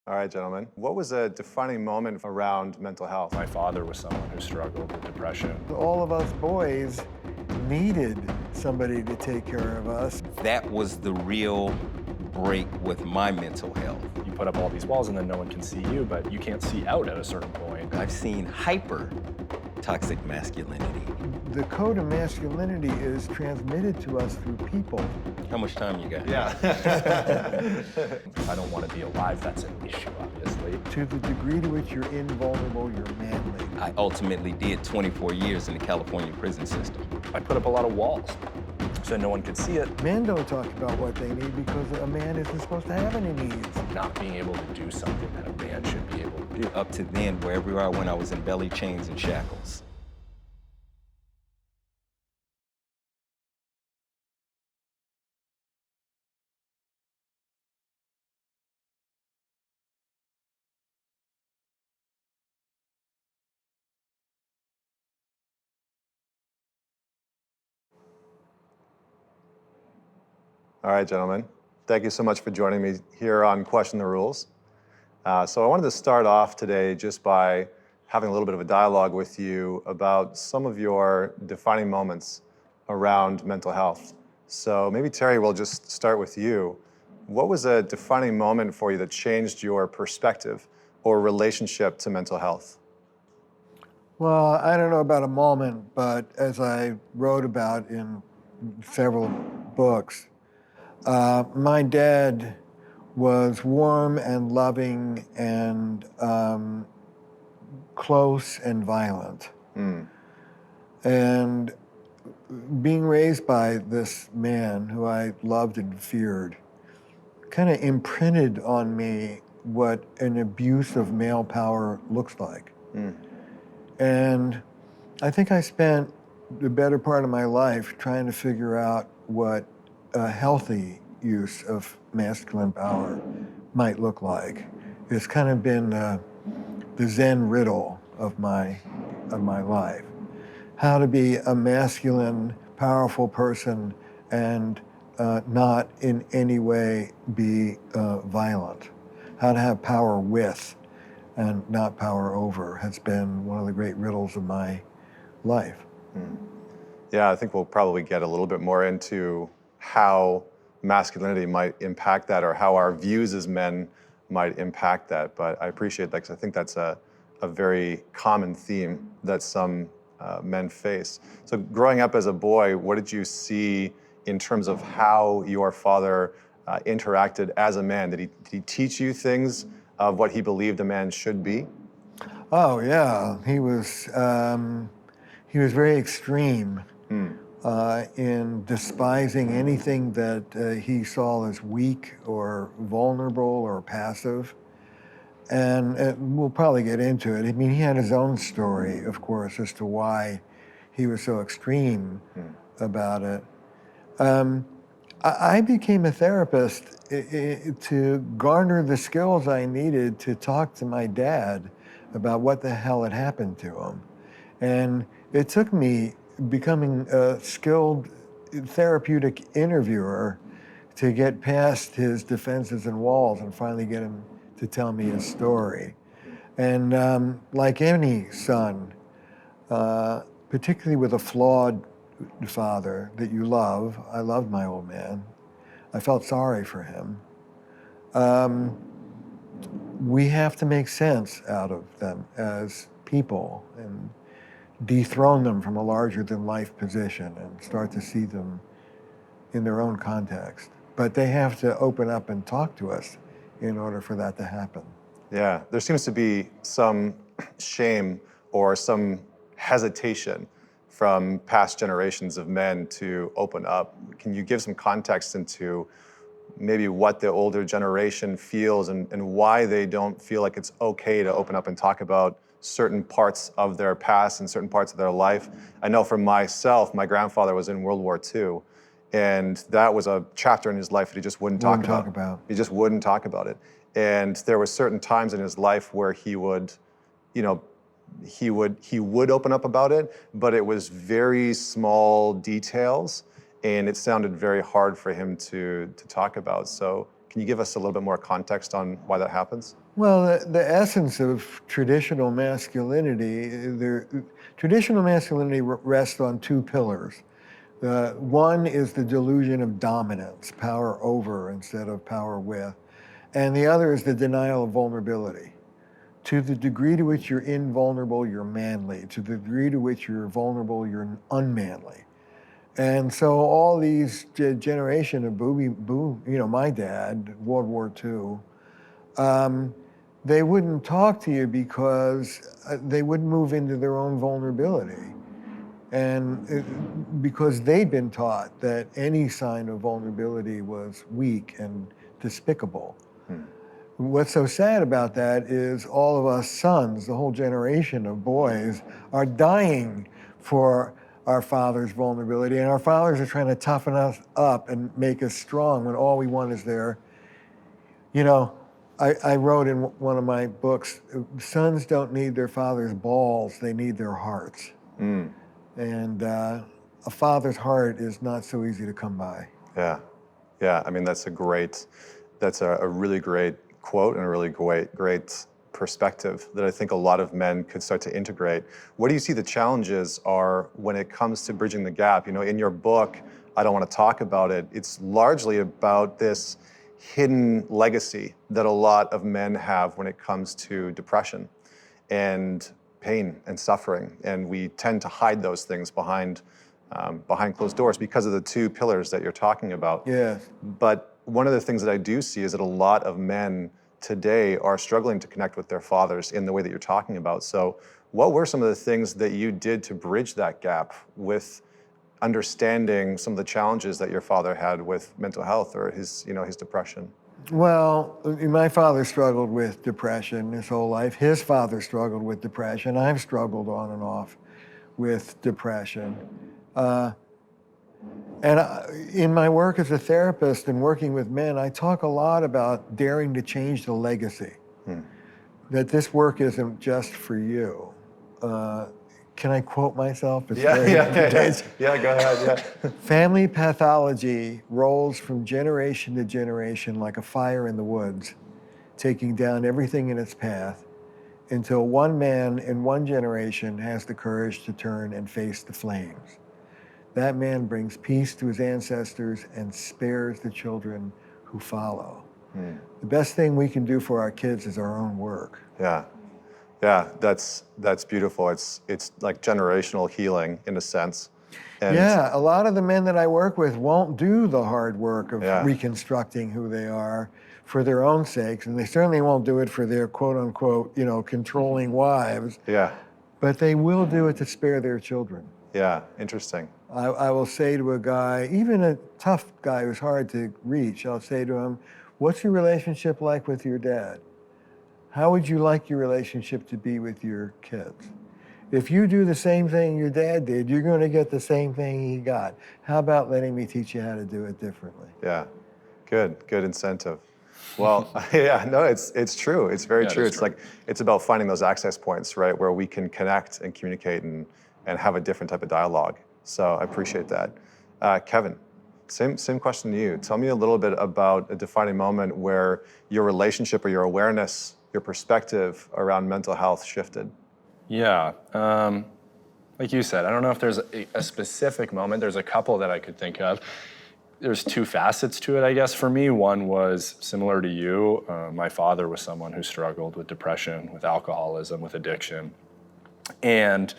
All right, gentlemen. What was a defining moment around mental health? My father was someone who struggled with depression. All of us boys needed somebody to take care of us. That was the real break with my mental health. You put up all these walls and then no one can see you, but you can't see out at a certain point. I've seen hyper toxic masculinity. The code of masculinity is transmitted to us through people. How much time you got? Yeah. I don't want to be alive, that's an issue, obviously. To the degree to which you're invulnerable, you're manly. I ultimately did 24 years in the California prison system. I put up a lot of walls so no one could see it. Men don't talk about what they need because a man isn't supposed to have any needs. Not being able to do something that a man should be able to do. Up to then, wherever I went, I was in belly chains and shackles. All right, gentlemen. Thank you so much for joining me here on Question the Rules. So I wanted to start off today just by having a little bit of a dialogue with you about some of your defining moments around mental health. So maybe Terry, we'll just start with you. What was a defining moment for you that changed your perspective or relationship to mental health? Well, I don't know about a moment, but as I wrote about in several books, my dad was warm and loving and close and violent. And being raised by this man who I loved and feared kind of imprinted on me what an abuse of male power looks like. And I think I spent the better part of my life trying to figure out what a healthy use of masculine power might look like. It's kind of been the Zen riddle of my life. How to be a masculine, powerful person and not in any way be violent. How to have power with and not power over has been one of the great riddles of my life. Yeah, I think we'll probably get a little bit more into how masculinity might impact that or how our views as men might impact that. But I appreciate that because I think that's a very common theme that some men face. So growing up as a boy, what did you see in terms of how your father interacted as a man? Did he teach you things of what he believed a man should be? Oh yeah, he was very extreme in despising anything that he saw as weak or vulnerable or passive. And we'll probably get into it. I mean, he had his own story, of course, as to why he was so extreme about it. I became a therapist to garner the skills I needed to talk to my dad about what the hell had happened to him. And it took me becoming a skilled therapeutic interviewer to get past his defenses and walls and finally get him to tell me his story. And like any son, particularly with a flawed father that you love, I loved my old man. I felt sorry for him. We have to make sense out of them as people and dethrone them from a larger than life position and start to see them in their own context. But they have to open up and talk to us in order for that to happen. Yeah, there seems to be some shame or some hesitation from past generations of men to open up. Can you give some context into maybe what the older generation feels and why they don't feel like it's okay to open up and talk about certain parts of their past and certain parts of their life? I know for myself, my grandfather was in World War II, and that was a chapter in his life that he just wouldn't talk about. He just wouldn't talk about it. And there were certain times in his life where he would, he would open up about it, but it was very small details, and it sounded very hard for him to talk about. So Can you give us a little bit more context on why that happens? Well, the essence of traditional masculinity, traditional masculinity rests on two pillars. One is the delusion of dominance, power over instead of power with. And the other is the denial of vulnerability. To the degree to which you're invulnerable, you're manly. To the degree to which you're vulnerable, you're unmanly. And so all these generation of my dad, World War II, they wouldn't talk to you because they wouldn't move into their own vulnerability. And because they'd been taught that any sign of vulnerability was weak and despicable. What's so sad about that is all of us sons, the whole generation of boys, are dying for our father's vulnerability, and our fathers are trying to toughen us up and make us strong when all we want is their, I wrote in one of my books, sons don't need their father's balls, they need their hearts. And a father's heart is not so easy to come by. Yeah. I mean, that's a really great quote and a really great perspective that I think a lot of men could start to integrate. What do you see the challenges are when it comes to bridging the gap? In your book, I don't want to talk about it, it's largely about this hidden legacy that a lot of men have when it comes to depression and pain and suffering. And we tend to hide those things behind closed doors because of the two pillars that you're talking about. Yes. But one of the things that I do see is that a lot of men today are struggling to connect with their fathers in the way that you're talking about. So what were some of the things that you did to bridge that gap with understanding some of the challenges that your father had with mental health or his depression? Well, my father struggled with depression his whole life. His father struggled with depression. I've struggled on and off with depression. In my work as a therapist and working with men, I talk a lot about daring to change the legacy. That this work isn't just for you. Can I quote myself? Yeah, go ahead, yeah. Family pathology rolls from generation to generation like a fire in the woods, taking down everything in its path until one man in one generation has the courage to turn and face the flames. That man brings peace to his ancestors and spares the children who follow. The best thing we can do for our kids is our own work. Yeah, that's beautiful. It's like generational healing in a sense. And a lot of the men that I work with won't do the hard work of Yeah. reconstructing who they are for their own sakes, and they certainly won't do it for their quote unquote, controlling wives. Yeah, But they will do it to spare their children. yeah, interesting. I will say to a guy, even a tough guy who's hard to reach, I'll say to him, what's your relationship like with your dad? How would you like your relationship to be with your kids? If you do the same thing your dad did, you're going to get the same thing he got. How about letting me teach you how to do it differently? Yeah, good incentive. Well, yeah, no, it's true. It's very true. It's like, it's about finding those access points, right, where we can connect and communicate and have a different type of dialogue. So I appreciate that. Kevin, same question to you. Tell me a little bit about a defining moment where your relationship or your awareness, your perspective around mental health shifted. Yeah, like you said, I don't know if there's a specific moment. There's a couple that I could think of. There's two facets to it, I guess, for me. One was similar to you. My father was someone who struggled with depression, with alcoholism, with addiction. And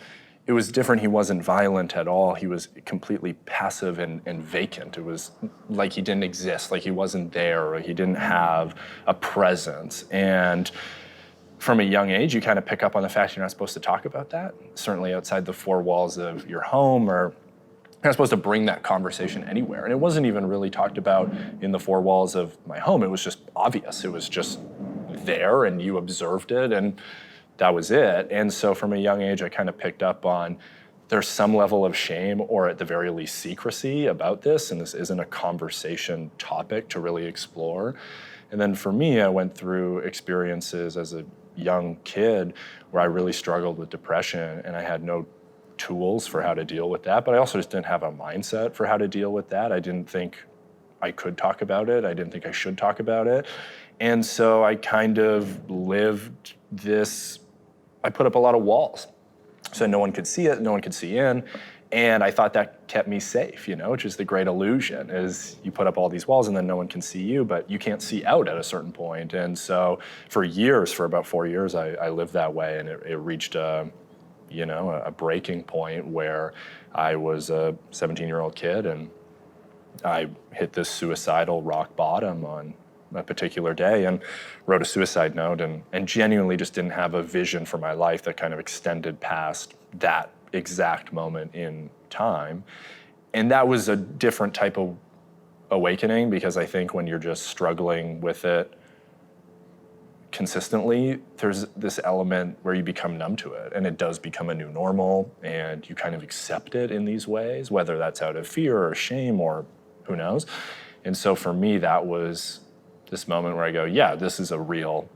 it was different. He wasn't violent at all. He was completely passive and vacant. It was like he didn't exist, like he wasn't there, or he didn't have a presence. And from a young age, you kind of pick up on the fact you're not supposed to talk about that, certainly outside the four walls of your home, or you're not supposed to bring that conversation anywhere. And it wasn't even really talked about in the four walls of my home. It was just obvious. It was just there, and you observed it, and that was it. And so from a young age, I kind of picked up on there's some level of shame, or at the very least secrecy about this, and this isn't a conversation topic to really explore. And then for me, I went through experiences as a young kid where I really struggled with depression, and I had no tools for how to deal with that, but I also just didn't have a mindset for how to deal with that. I didn't think I could talk about it. I didn't think I should talk about it. And so I kind of lived this, I put up a lot of walls. So no one could see it, no one could see in. And I thought that kept me safe, which is the great illusion, is you put up all these walls and then no one can see you, but you can't see out at a certain point. And so for about 4 years, I lived that way, and it reached a breaking point where I was a 17-year-old kid, and I hit this suicidal rock bottom on a particular day and wrote a suicide note, and genuinely just didn't have a vision for my life that kind of extended past that exact moment in time. And that was a different type of awakening, because I think when you're just struggling with it consistently, there's this element where you become numb to it, and it does become a new normal, and you kind of accept it in these ways, whether that's out of fear or shame or who knows. And so for me, that was this moment where I go, yeah, this is a real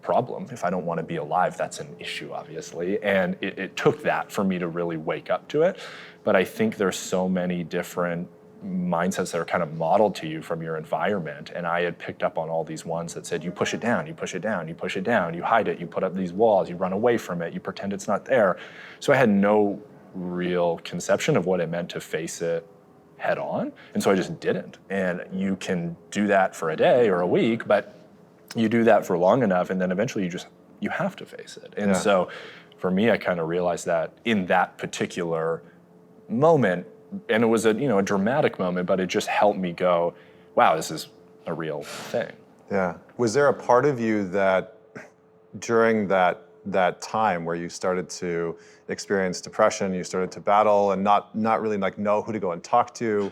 problem. If I don't want to be alive, that's an issue, obviously. And it took that for me to really wake up to it. But I think there's so many different mindsets that are kind of modeled to you from your environment. And I had picked up on all these ones that said, you push it down, you push it down, you push it down, you hide it, you put up these walls, you run away from it, you pretend it's not there. So I had no real conception of what it meant to face it head on. And so I just didn't. And you can do that for a day or a week, but you do that for long enough, and then eventually you have to face it. And so for me, I kind of realized that in that particular moment, and it was a dramatic moment, but it just helped me go, wow, this is a real thing. Yeah. Was there a part of you that during that time where you started to experience depression, you started to battle and not really know who to go and talk to,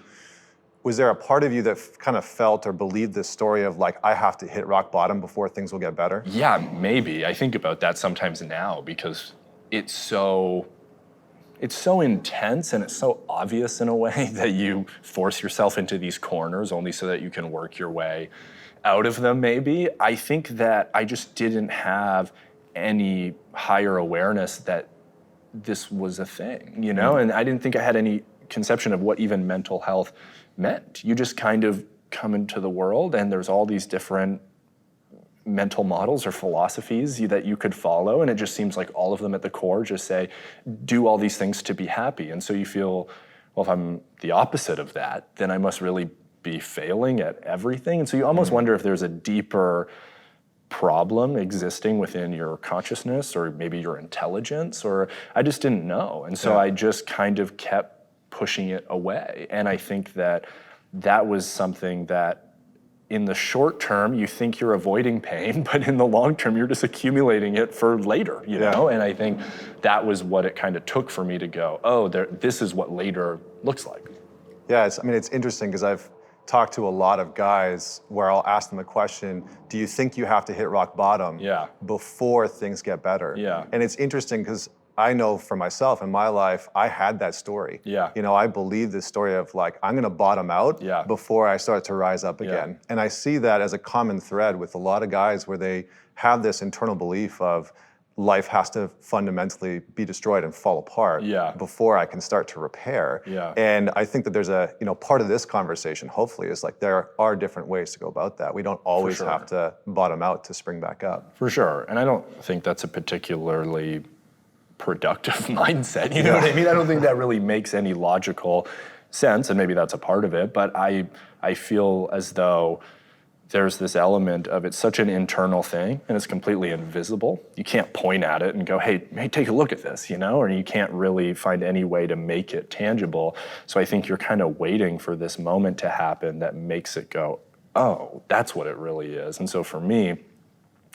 was there a part of you that kind of felt or believed this story of I have to hit rock bottom before things will get better? Yeah, maybe. I think about that sometimes now, because it's so intense and it's so obvious in a way that you force yourself into these corners only so that you can work your way out of them, maybe. I think that I just didn't have any higher awareness that this was a thing, and I didn't think I had any conception of what even mental health meant. You just kind of come into the world, and there's all these different mental models or philosophies that you could follow, and it just seems like all of them at the core just say, do all these things to be happy. And so you feel, well, if I'm the opposite of that, then I must really be failing at everything. And so you almost wonder if there's a deeper problem existing within your consciousness or maybe your intelligence, or I just didn't know. And so I just kind of kept pushing it away. And I think that was something that in the short term, you think you're avoiding pain, but in the long term, you're just accumulating it for later, you know? And I think that was what it kind of took for me to go, oh, this is what later looks like. Yeah, it's interesting because I've talked to a lot of guys where I'll ask them a question, do you think you have to hit rock bottom before things get better? Yeah. And it's interesting because I know for myself in my life, I had that story. Yeah. I believe this story of I'm gonna bottom out before I start to rise up again. And I see that as a common thread with a lot of guys where they have this internal belief of life has to fundamentally be destroyed and fall apart before I can start to repair. And I think that there's a, part of this conversation, hopefully, is there are different ways to go about that. We don't always have to bottom out to spring back up. For sure. And I don't think that's a particularly productive mindset, you know what I mean? I don't think that really makes any logical sense, and maybe that's a part of it, but I feel as though there's this element of it's such an internal thing and it's completely invisible. You can't point at it and go, hey, take a look at this, or you can't really find any way to make it tangible. So I think you're kind of waiting for this moment to happen that makes it go, oh, that's what it really is. And so for me,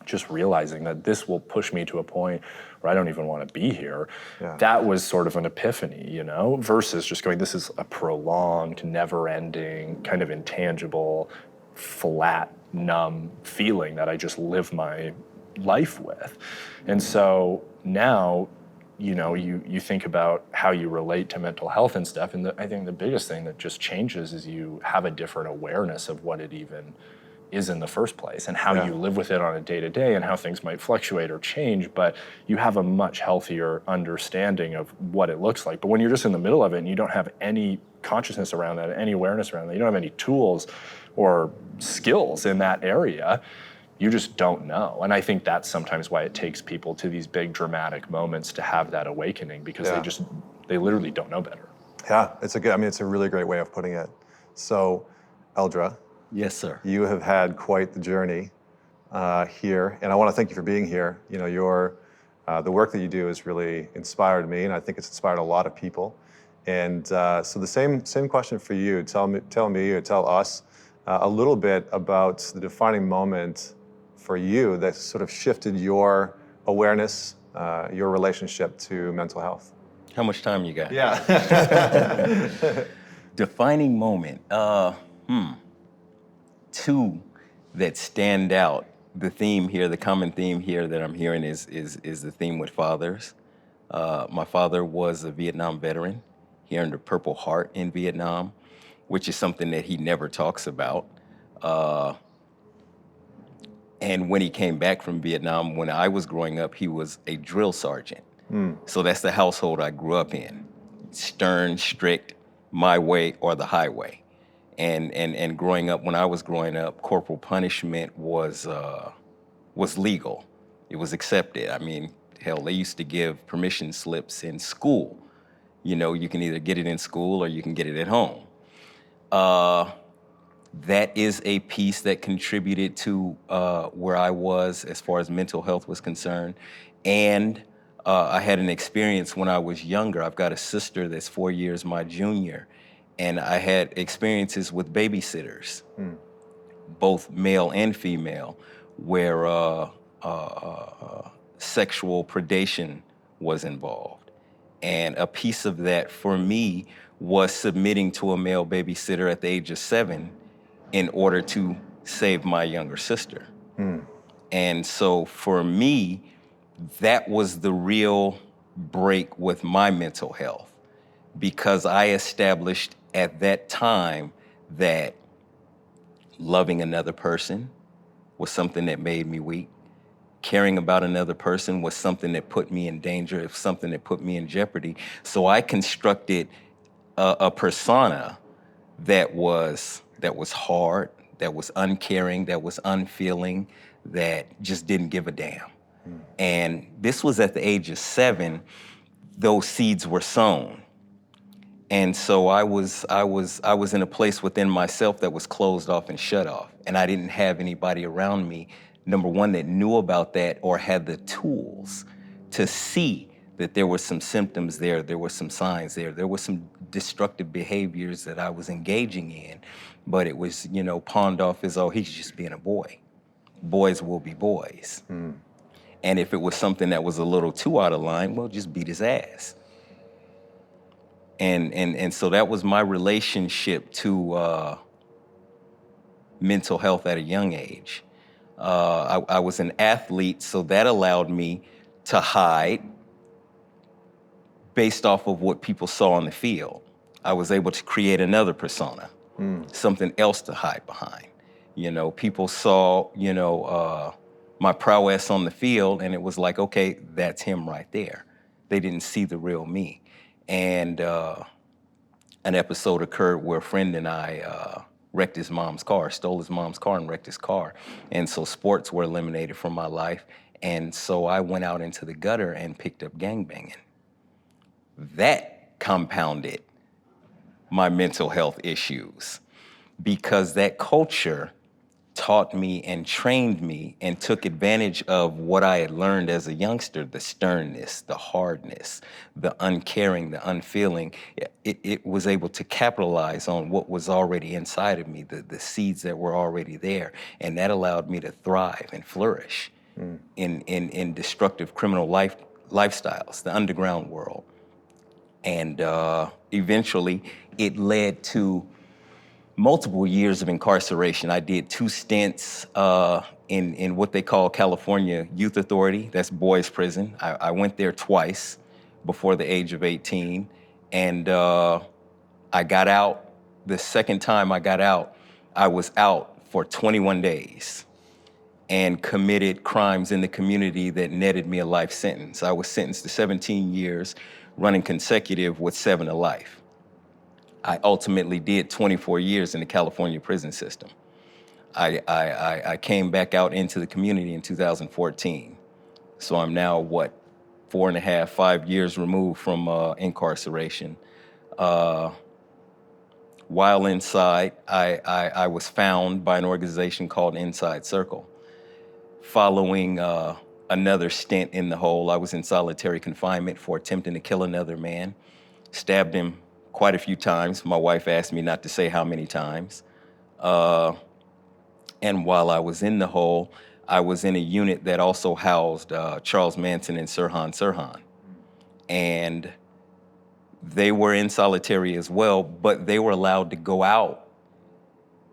just realizing that this will push me to a point where I don't even want to be here, that was sort of an epiphany, versus just going, this is a prolonged, never-ending, kind of intangible, flat, numb feeling that I just live my life with. And so now, you think about how you relate to mental health and stuff, and I think the biggest thing that just changes is you have a different awareness of what it even is in the first place and how you live with it on a day-to-day and how things might fluctuate or change, but you have a much healthier understanding of what it looks like. But when you're just in the middle of it and you don't have any consciousness around that, any awareness around that, you don't have any tools or skills in that area, you just don't know. And I think that's sometimes why it takes people to these big dramatic moments to have that awakening, because they literally don't know better. Yeah, it's a really great way of putting it. So, Eldra. Yes, sir. You have had quite the journey here, and I want to thank you for being here. You know, the work that you do has really inspired me, and I think it's inspired a lot of people. And so the same question for you. Tell me, or tell us a little bit about the defining moment for you that sort of shifted your awareness, your relationship to mental health. How much time you got? Yeah. Defining moment. Two that stand out. The theme here, the common theme here that I'm hearing is the theme with fathers. My father was a Vietnam veteran. He earned a Purple Heart in Vietnam, which is something that he never talks about. And when he came back from Vietnam, when I was growing up, he was a drill sergeant. So that's the household I grew up in. Stern, strict, my way or the highway. And growing up, when I was growing up, corporal punishment was legal. It was accepted. I mean, hell, they used to give permission slips in school. You know, you can either get it in school or you can get it at home. That is a piece that contributed to where I was as far as mental health was concerned. And I had an experience when I was younger. I've got a sister that's 4 years my junior, and I had experiences with babysitters, both male and female, where sexual predation was involved. And a piece of that for me was submitting to a male babysitter at the age of 7 in order to save my younger sister. And so for me, that was the real break with my mental health, because I established at that time that loving another person was something that made me weak. Caring about another person was something that put me in danger, it was something that put me in jeopardy. So I constructed a persona that was hard, that was uncaring, that was unfeeling, that just didn't give a damn. And this was at the age of 7, those seeds were sown. And so I was in a place within myself that was closed off and shut off. And I didn't have anybody around me, number one, that knew about that or had the tools to see that there were some symptoms there, there were some signs there were some destructive behaviors that I was engaging in, but it was, pawned off as, oh, he's just being a boy. Boys will be boys. And if it was something that was a little too out of line, well, just beat his ass. And so that was my relationship to mental health at a young age. I was an athlete, so that allowed me to hide based off of what people saw on the field. I was able to create another persona, something else to hide behind. People saw, my prowess on the field, and it was like, okay, that's him right there. They didn't see the real me. And an episode occurred where a friend and I wrecked his mom's car, stole his mom's car and wrecked his car. And so sports were eliminated from my life. And so I went out into the gutter and picked up gangbanging. That compounded my mental health issues, because that culture taught me and trained me and took advantage of what I had learned as a youngster, the sternness, the hardness, the uncaring, the unfeeling. It was able to capitalize on what was already inside of me, the seeds that were already there. And that allowed me to thrive and flourish in destructive criminal lifestyles, the underground world. And eventually it led to multiple years of incarceration. I did 2 stints in what they call California Youth Authority. That's boys' prison. I went there twice before the age of 18. And I got out. The second time I got out, I was out for 21 days and committed crimes in the community that netted me a life sentence. I was sentenced to 17 years, running consecutive with 7 to life. I ultimately did 24 years in the California prison system. I came back out into the community in 2014. So I'm now, 4.5, 5 years removed from incarceration. While inside, I was found by an organization called Inside Circle. Following another stint in the hole, I was in solitary confinement for attempting to kill another man. Stabbed him quite a few times. My wife asked me not to say how many times. And while I was in the hole, I was in a unit that also housed Charles Manson and Sirhan Sirhan. And they were in solitary as well, but they were allowed to go out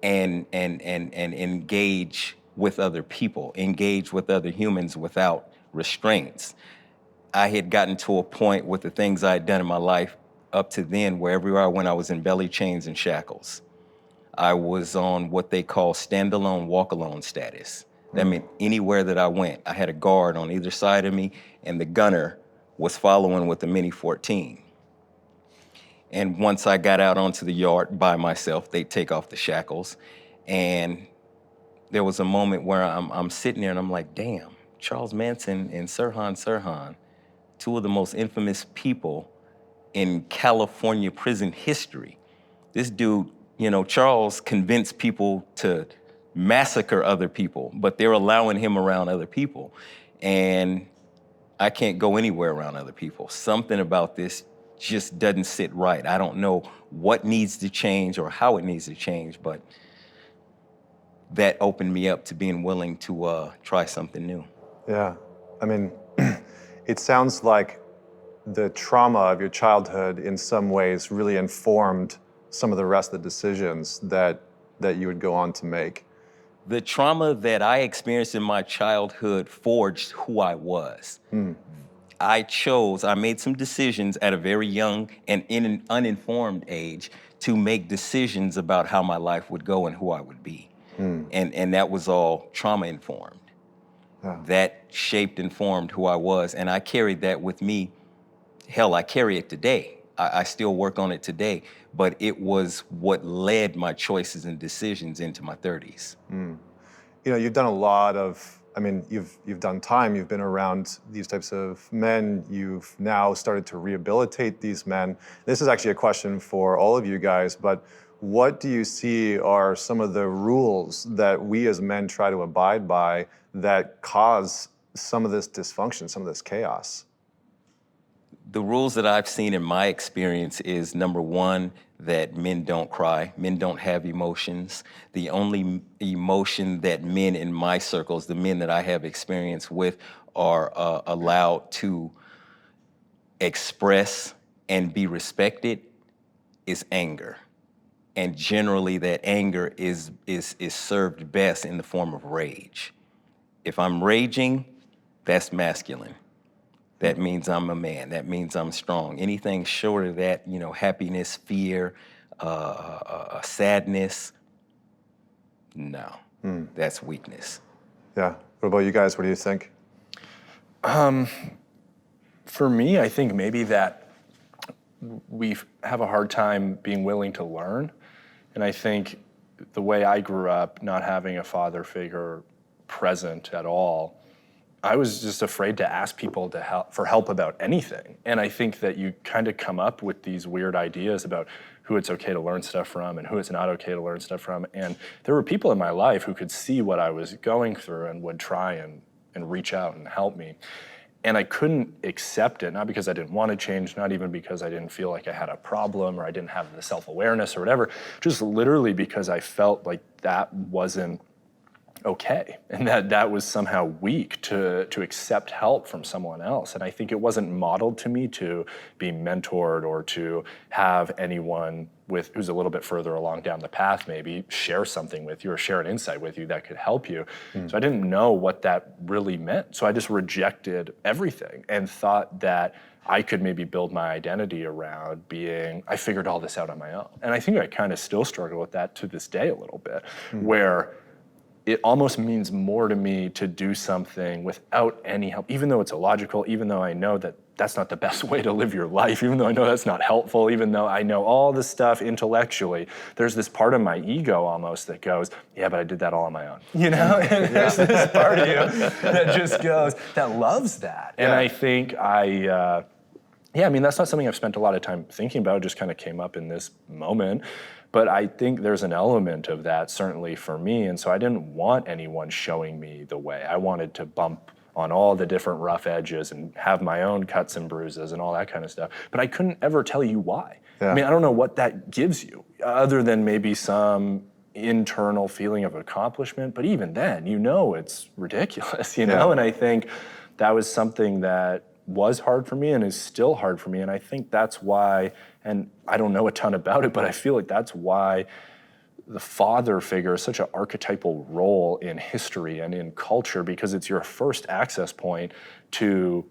and engage with other people, engage with other humans without restraints. I had gotten to a point with the things I had done in my life up to then, where everywhere I went, I was in belly chains and shackles. I was on what they call standalone, walk-alone status. That meant anywhere that I went, I had a guard on either side of me, and the gunner was following with a Mini 14. And once I got out onto the yard by myself, they'd take off the shackles. And there was a moment where I'm sitting there and I'm like, damn, Charles Manson and Sirhan Sirhan, two of the most infamous people in California prison history. This dude, Charles convinced people to massacre other people, but they're allowing him around other people. And I can't go anywhere around other people. Something about this just doesn't sit right. I don't know what needs to change or how it needs to change, but that opened me up to being willing to try something new. Yeah. I mean, it sounds like the trauma of your childhood in some ways really informed some of the rest of the decisions that you would go on to make. The trauma that I experienced in my childhood forged who I was. I made some decisions at a very young and in an uninformed age to make decisions about how my life would go and who I would be. And that was all trauma informed. Yeah. That shaped and formed who I was, and I carried that with me. Hell, I carry it today. I still work on it today, but it was what led my choices and decisions into my 30s. You've done a lot of, you've done time, you've been around these types of men, you've now started to rehabilitate these men. This is actually a question for all of you guys, but what do you see are some of the rules that we as men try to abide by that cause some of this dysfunction, some of this chaos? The rules that I've seen in my experience is, number one, that men don't cry, men don't have emotions. The only emotion that men in my circles, the men that I have experience with, are allowed to express and be respected is anger. And generally that anger is served best in the form of rage. If I'm raging, that's masculine. That means I'm a man. That means I'm strong. Anything short of that, happiness, fear, sadness, no, that's weakness. Yeah. What about you guys? What do you think? For me, I think maybe that we have a hard time being willing to learn. And I think the way I grew up, not having a father figure present at all, I was just afraid to ask people for help about anything. And I think that you kind of come up with these weird ideas about who it's okay to learn stuff from and who it's not okay to learn stuff from. And there were people in my life who could see what I was going through and would try and reach out and help me. And I couldn't accept it, not because I didn't want to change, not even because I didn't feel like I had a problem or I didn't have the self-awareness or whatever, just literally because I felt like that wasn't okay, and that was somehow weak to accept help from someone else. And I think it wasn't modeled to me to be mentored or to have anyone who's a little bit further along down the path maybe share something with you or share an insight with you that could help you. So I didn't know what that really meant. So I just rejected everything and thought that I could maybe build my identity around I figured all this out on my own. And I think I kind of still struggle with that to this day a little bit, where it almost means more to me to do something without any help, even though it's illogical, even though I know that that's not the best way to live your life, even though I know that's not helpful, even though I know all the stuff intellectually. There's this part of my ego almost that goes, yeah, but I did that all on my own, you know? And there's this part of you that just goes, that loves that. And I think yeah, I mean, that's not something I've spent a lot of time thinking about. It just kind of came up in this moment. But I think there's an element of that, certainly for me. And so I didn't want anyone showing me the way. I wanted to bump on all the different rough edges and have my own cuts and bruises and all that kind of stuff. But I couldn't ever tell you why. I mean, I don't know what that gives you, other than maybe some internal feeling of accomplishment. But even then, you know it's ridiculous, you know? And I think that was something that was hard for me and is still hard for me. And I think that's why, and I don't know a ton about it, but I feel like that's why the father figure is such an archetypal role in history and in culture, because it's your first access point to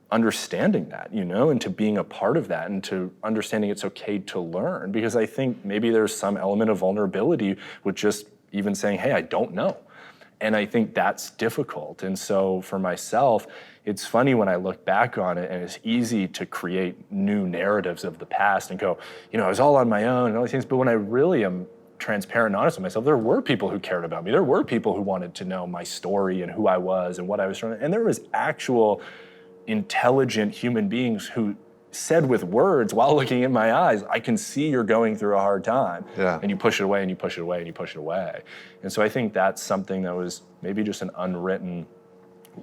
understanding that, you know, and to being a part of that and to understanding it's okay to learn. Because I think maybe there's some element of vulnerability with just even saying, hey, I don't know. And I think that's difficult. And so for myself, it's funny when I look back on it, and it's easy to create new narratives of the past and go, you know, I was all on my own and all these things. But when I really am transparent and honest with myself, there were people who cared about me. There were people who wanted to know my story and who I was and what I was trying to, and there was actual intelligent human beings who said with words while looking in my eyes, I can see you're going through a hard time. And you push it away and you push it away and you push it away. And so I think that's something that was maybe just an unwritten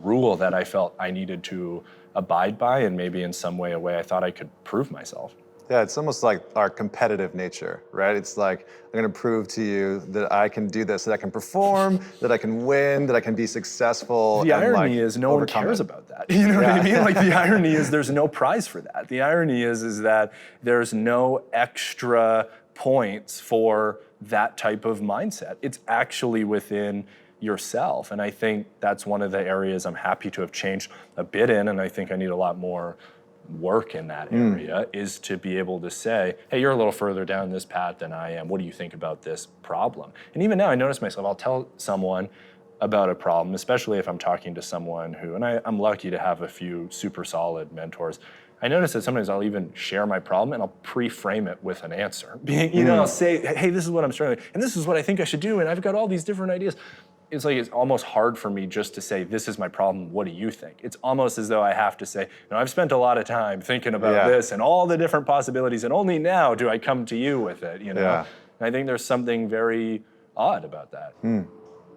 rule that I felt I needed to abide by, and maybe in some way, a way I thought I could prove myself. Yeah, it's almost like our competitive nature, right? It's like, I'm gonna prove to you that I can do this, that I can perform, that I can win, that I can be successful. The and irony is no one cares about that. You know what I mean? Like, the irony is there's no prize for that. The irony is that there's no extra points for that type of mindset. It's actually within yourself. And I think that's one of the areas I'm happy to have changed a bit in, and I think I need a lot more work in that area, is to be able to say, hey, you're a little further down this path than I am. What do you think about this problem? And even now I notice myself, I'll tell someone about a problem, especially if I'm talking to someone who, and I'm lucky to have a few super solid mentors. I notice that sometimes I'll even share my problem and I'll pre-frame it with an answer. You know, I'll say, hey, this is what I'm struggling with, and this is what I think I should do, and I've got all these different ideas. It's like, it's almost hard for me just to say, this is my problem, what do you think? It's almost as though I have to say, you know, I've spent a lot of time thinking about this and all the different possibilities, and only now do I come to you with it, you know? And I think there's something very odd about that.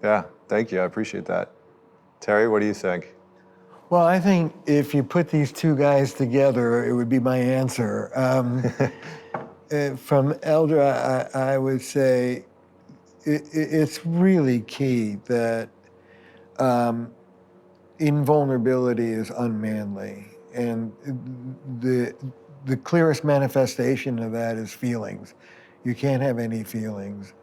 Yeah, thank you, I appreciate that. Terry, what do you think? Well, I think if you put these two guys together, it would be my answer. From Eldra, I would say it's really key that invulnerability is unmanly. And the clearest manifestation of that is feelings. You can't have any feelings.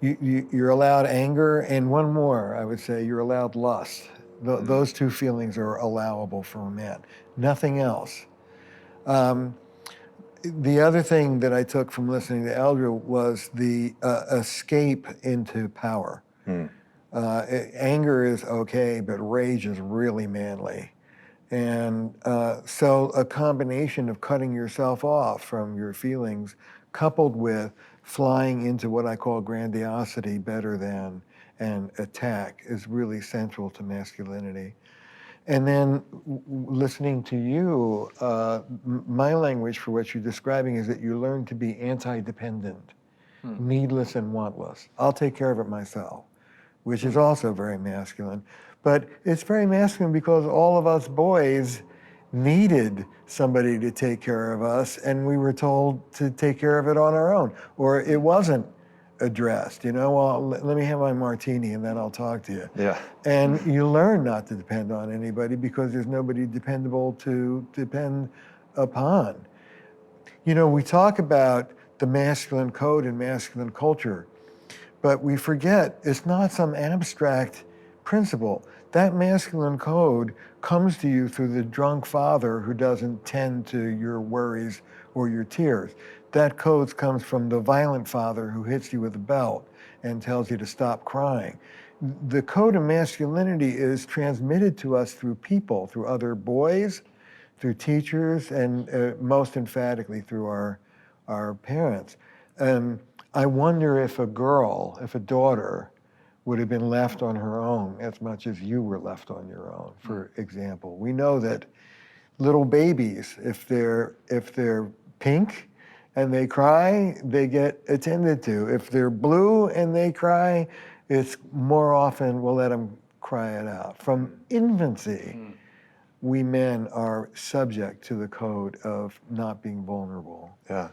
You're allowed anger, and one more, I would say, you're allowed lust. Those two feelings are allowable for a man, nothing else. The other thing that I took from listening to Eldra was the escape into power. Anger is okay, but rage is really manly. And so a combination of cutting yourself off from your feelings, coupled with flying into what I call grandiosity, better than, and attack, is really central to masculinity. And then listening to you, my language for what you're describing is that you learn to be anti-dependent, needless and wantless. I'll take care of it myself, which is also very masculine. But it's very masculine because all of us boys needed somebody to take care of us, and we were told to take care of it on our own, or it wasn't addressed, you know, well, let me have my martini and then I'll talk to you. Yeah. And you learn not to depend on anybody because there's nobody dependable to depend upon. You know, we talk about the masculine code and masculine culture, but we forget it's not some abstract principle. That masculine code comes to you through the drunk father who doesn't tend to your worries or your tears. That code comes from the violent father who hits you with a belt and tells you to stop crying. The code of masculinity is transmitted to us through people, through other boys, through teachers, and most emphatically through our parents. I wonder if a daughter, would have been left on her own as much as you were left on your own, for example. We know that little babies, if they're pink and they cry, they get attended to. If they're blue and they cry, it's more often we'll let them cry it out. From infancy, we men are subject to the code of not being vulnerable. Yeah,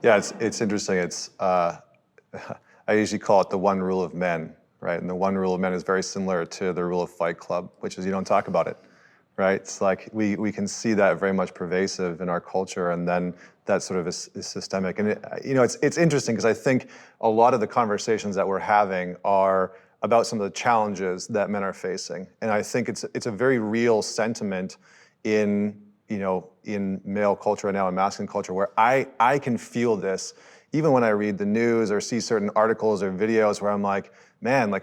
it's interesting. It's I usually call it the one rule of men, right? And the one rule of men is very similar to the rule of Fight Club, which is you don't talk about it, right? It's like we can see that very much pervasive in our culture, and then that sort of is systemic. And it's interesting because I think a lot of the conversations that we're having are about some of the challenges that men are facing, and I think it's a very real sentiment in male culture right now, in masculine culture, where I can feel this even when I read the news or see certain articles or videos where I'm like, man, like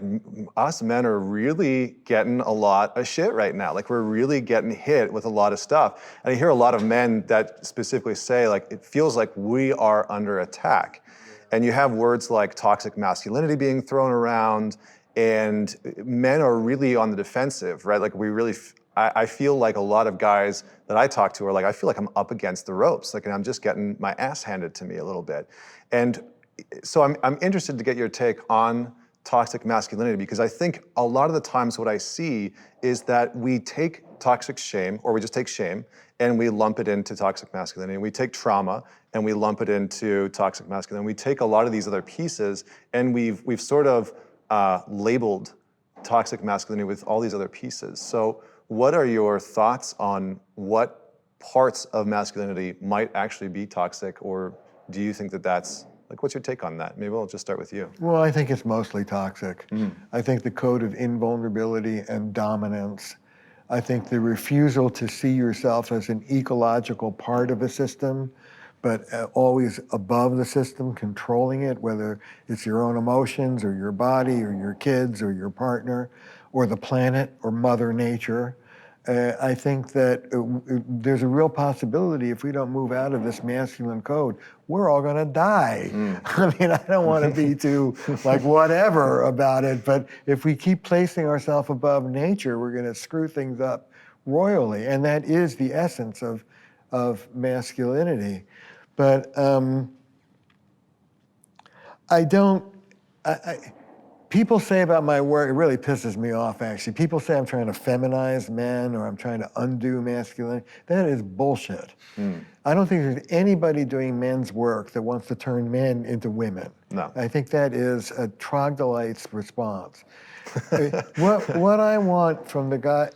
us men are really getting a lot of shit right now. Like we're really getting hit with a lot of stuff. And I hear a lot of men that specifically say, like, it feels like we are under attack. And you have words like toxic masculinity being thrown around, and men are really on the defensive, right? Like I feel like a lot of guys that I talk to are like, I feel like I'm up against the ropes, like, and I'm just getting my ass handed to me a little bit. And so I'm interested to get your take on toxic masculinity, because I think a lot of the times what I see is that we take toxic shame, or we just take shame and we lump it into toxic masculinity. We take trauma and we lump it into toxic masculinity. We take a lot of these other pieces and we've sort of labeled toxic masculinity with all these other pieces. So what are your thoughts on what parts of masculinity might actually be toxic, or do you think that that's, like, what's your take on that? Maybe I'll just start with you. Well, I think it's mostly toxic. I think the code of invulnerability and dominance, I think the refusal to see yourself as an ecological part of a system, but always above the system, controlling it, whether it's your own emotions or your body or your kids or your partner or the planet or Mother Nature. I think that there's a real possibility if we don't move out of this masculine code, we're all gonna die. I mean, I don't wanna be too like whatever about it, but if we keep placing ourselves above nature, we're gonna screw things up royally. And that is the essence of masculinity. But people say about my work, it really pisses me off actually. People say I'm trying to feminize men or I'm trying to undo masculinity. That is bullshit. I don't think there's anybody doing men's work that wants to turn men into women. No. I think that is a troglodyte's response. What I want from the guy,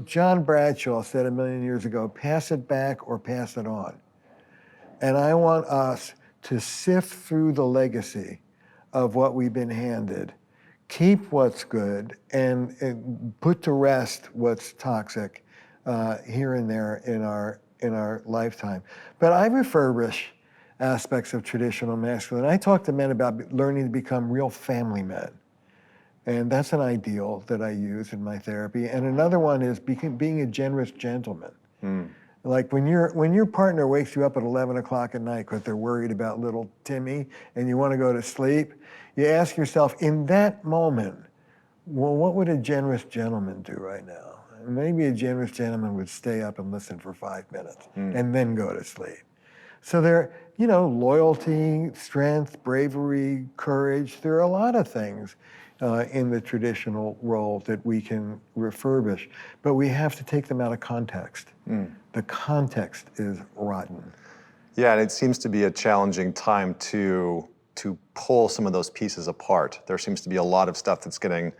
John Bradshaw said 1,000,000 years ago, pass it back or pass it on. And I want us to sift through the legacy of what we've been handed, keep what's good, and put to rest what's toxic here and there in our lifetime. But I refurbish aspects of traditional masculinity. I talk to men about learning to become real family men. And that's an ideal that I use in my therapy. And another one is being a generous gentleman. Like when your partner wakes you up at 11 o'clock at night because they're worried about little Timmy and you want to go to sleep, you ask yourself in that moment, well, what would a generous gentleman do right now? Maybe a generous gentleman would stay up and listen for 5 minutes and then go to sleep. So there, loyalty, strength, bravery, courage, there are a lot of things in the traditional role that we can refurbish, but we have to take them out of context. The context is rotten. Yeah, and it seems to be a challenging time to pull some of those pieces apart. There seems to be a lot of stuff that's getting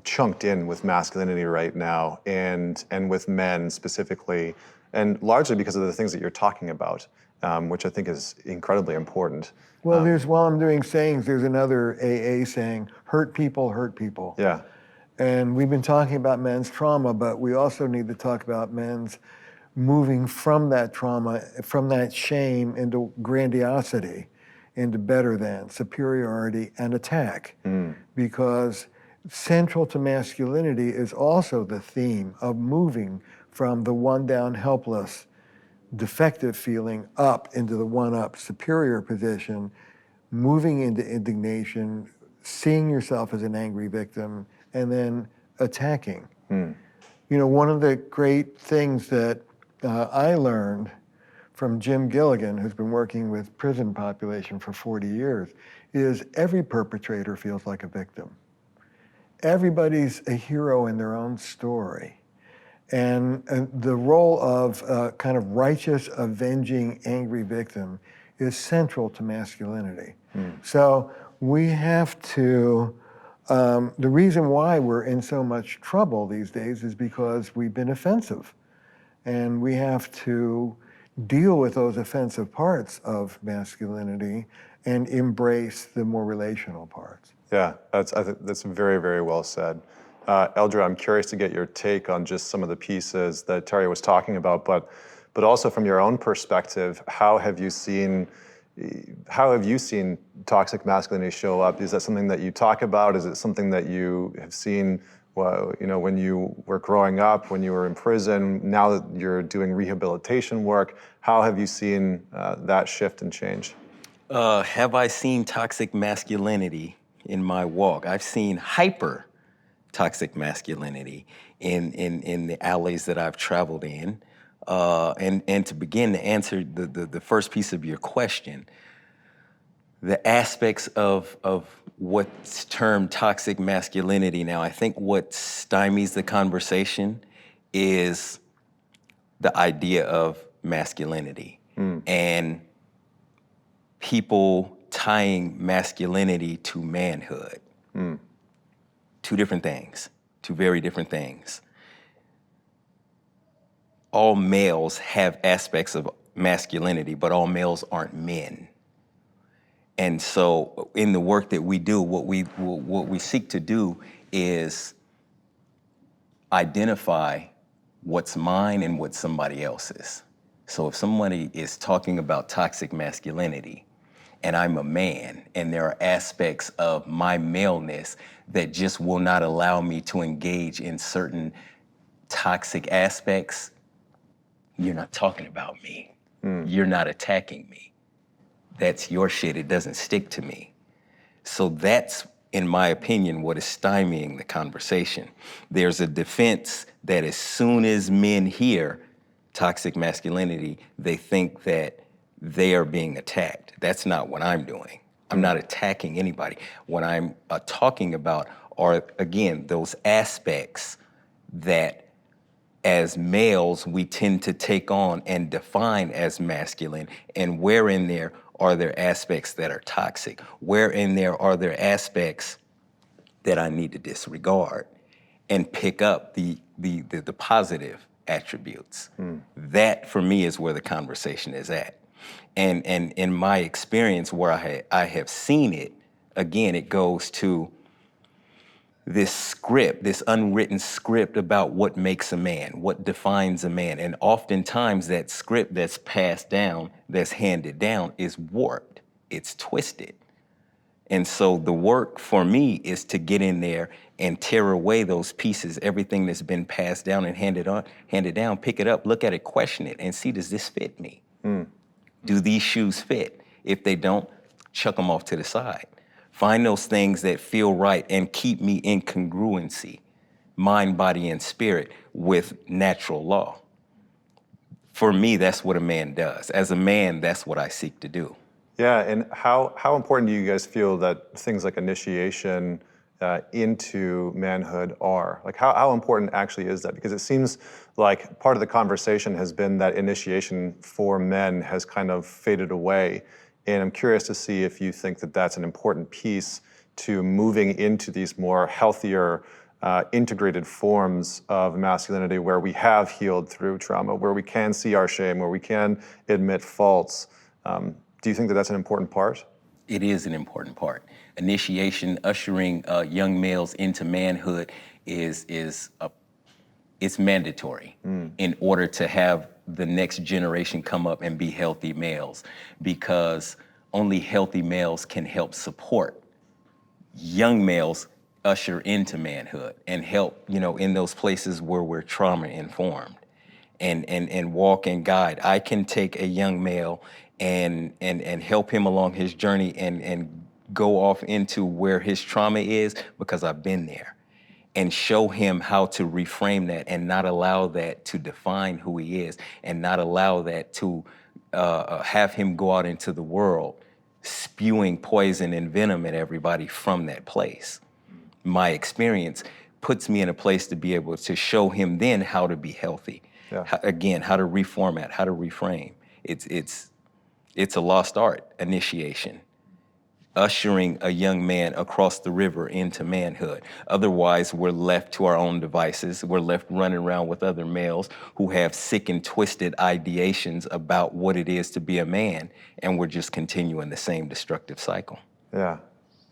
chunked in with masculinity right now, and with men specifically, and largely because of the things that you're talking about, which I think is incredibly important. Well, while I'm doing sayings, there's another AA saying, hurt people hurt people. Yeah. And we've been talking about men's trauma, but we also need to talk about men's moving from that trauma, from that shame into grandiosity, into better than, superiority, and attack. Because central to masculinity is also the theme of moving from the one down helpless defective feeling up into the one up superior position, moving into indignation, seeing yourself as an angry victim, and then attacking. You know, one of the great things that I learned from Jim Gilligan, who's been working with prison population for 40 years, is every perpetrator feels like a victim. Everybody's a hero in their own story. And the role of kind of righteous, avenging, angry victim is central to masculinity. So we have to, the reason why we're in so much trouble these days is because we've been offensive. And we have to deal with those offensive parts of masculinity and embrace the more relational parts. Yeah, I think that's very, very well said. Eldra, I'm curious to get your take on just some of the pieces that Terry was talking about, but also from your own perspective, how have you seen toxic masculinity show up? Is that something that you talk about? Is it something that you have seen, well, you know, when you were growing up, when you were in prison, now that you're doing rehabilitation work? How have you seen that shift and change? Have I seen toxic masculinity in my walk? I've seen hyper toxic masculinity in the alleys that I've traveled in. And to begin to answer the first piece of your question, the aspects of what's termed toxic masculinity now, I think what stymies the conversation is the idea of masculinity and people tying masculinity to manhood. Two different things, two very different things. All males have aspects of masculinity, but all males aren't men. And so in the work that we do, what we seek to do is identify what's mine and what's somebody else's. So if somebody is talking about toxic masculinity, and I'm a man, and there are aspects of my maleness that just will not allow me to engage in certain toxic aspects, you're not talking about me. You're not attacking me. That's your shit. It doesn't stick to me. So that's, in my opinion, what is stymieing the conversation. There's a defense that as soon as men hear toxic masculinity, they think that they are being attacked. That's not what I'm doing. I'm not attacking anybody. What I'm talking about are, again, those aspects that as males we tend to take on and define as masculine, and where in there are there aspects that are toxic? Where in there are there aspects that I need to disregard and pick up the positive attributes? That, for me, is where the conversation is at. And in my experience where I have seen it, again, it goes to this script, this unwritten script about what makes a man, what defines a man. And oftentimes that script that's passed down, that's handed down, is warped, it's twisted. And so the work for me is to get in there and tear away those pieces, everything that's been passed down and handed down, pick it up, look at it, question it, and see, does this fit me? Do these shoes fit? If they don't, chuck them off to the side. Find those things that feel right and keep me in congruency, mind, body, and spirit with natural law. For me, that's what a man does. As a man, that's what I seek to do. Yeah, and how important do you guys feel that things like initiation into manhood are? Like how important actually is that? Because it seems like part of the conversation has been that initiation for men has kind of faded away. And I'm curious to see if you think that that's an important piece to moving into these more healthier, integrated forms of masculinity where we have healed through trauma, where we can see our shame, where we can admit faults. Do you think that that's an important part? It is an important part. Initiation, ushering young males into manhood it's mandatory in order to have the next generation come up and be healthy males, because only healthy males can help support young males usher into manhood and help, in those places where we're trauma informed. and walk and guide. I can take a young male and help him along his journey and go off into where his trauma is because I've been there, and show him how to reframe that and not allow that to define who he is, and not allow that to have him go out into the world spewing poison and venom at everybody from that place. My experience puts me in a place to be able to show him then how to be healthy. Yeah. Again, how to reformat, how to reframe. It's a lost art, initiation. Ushering a young man across the river into manhood. Otherwise, we're left to our own devices. We're left running around with other males who have sick and twisted ideations about what it is to be a man, and we're just continuing the same destructive cycle. Yeah,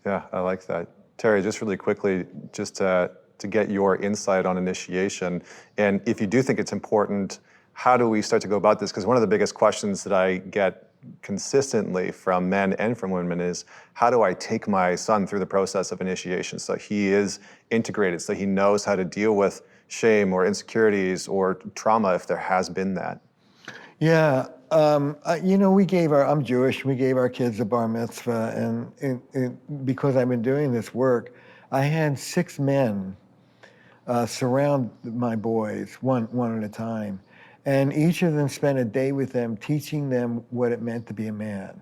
yeah, I like that. Terry, just really quickly, just to get your insight on initiation, and if you do think it's important, how do we start to go about this? Because one of the biggest questions that I get consistently from men and from women is, how do I take my son through the process of initiation so he is integrated, so he knows how to deal with shame or insecurities or trauma if there has been that? Yeah, I'm Jewish, we gave our kids a bar mitzvah, and because I've been doing this work, I had 6 men surround my boys, one at a time. And each of them spent a day with them, teaching them what it meant to be a man.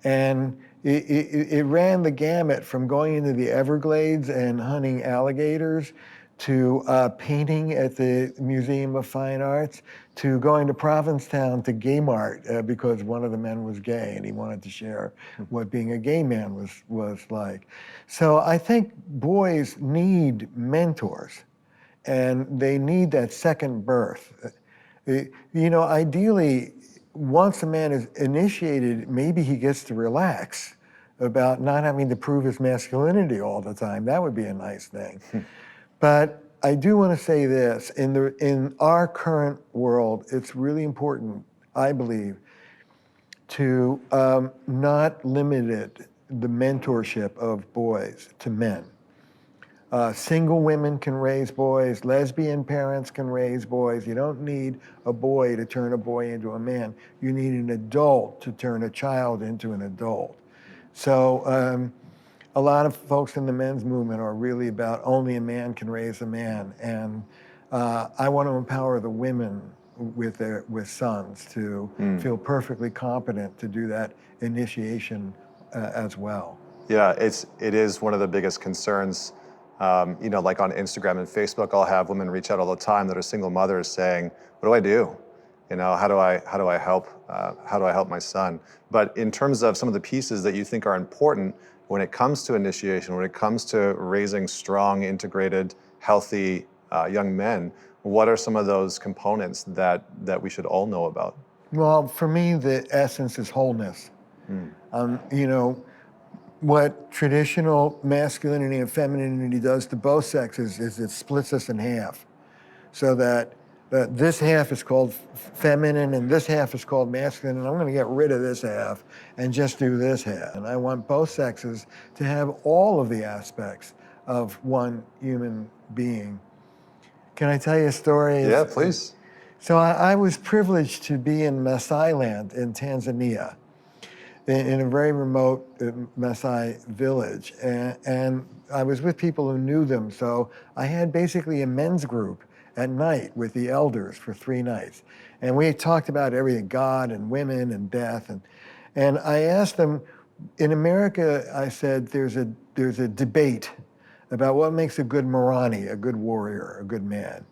And it ran the gamut from going into the Everglades and hunting alligators, to painting at the Museum of Fine Arts, to going to Provincetown to Gay Mart because one of the men was gay and he wanted to share what being a gay man was like. So I think boys need mentors, and they need that second birth. Ideally, once a man is initiated, maybe he gets to relax about not having to prove his masculinity all the time. That would be a nice thing. But I do want to say this, in our current world, it's really important, I believe, to not limit the mentorship of boys to men. Single women can raise boys, lesbian parents can raise boys. You don't need a boy to turn a boy into a man. You need an adult to turn a child into an adult. So a lot of folks in the men's movement are really about only a man can raise a man. And I want to empower the women with sons to feel perfectly competent to do that initiation as well. Yeah, it is one of the biggest concerns. Like on Instagram and Facebook, I'll have women reach out all the time that are single mothers saying, "What do I do? How do I help my son?" But in terms of some of the pieces that you think are important when it comes to initiation, when it comes to raising strong, integrated, healthy young men, what are some of those components that we should all know about? Well, for me, the essence is wholeness. What traditional masculinity and femininity does to both sexes is it splits us in half, so that this half is called feminine and this half is called masculine, and I'm going to get rid of this half and just do this half. And I want both sexes to have all of the aspects of one human being. Can I tell you a story? Yeah, please. So I was privileged to be in Maasai land in Tanzania, in a very remote Maasai village. And I was with people who knew them. So I had basically a men's group at night with the elders for 3 nights. And we talked about everything, God and women and death. And I asked them, in America, I said, there's a debate about what makes a good Marani, a good warrior, a good man.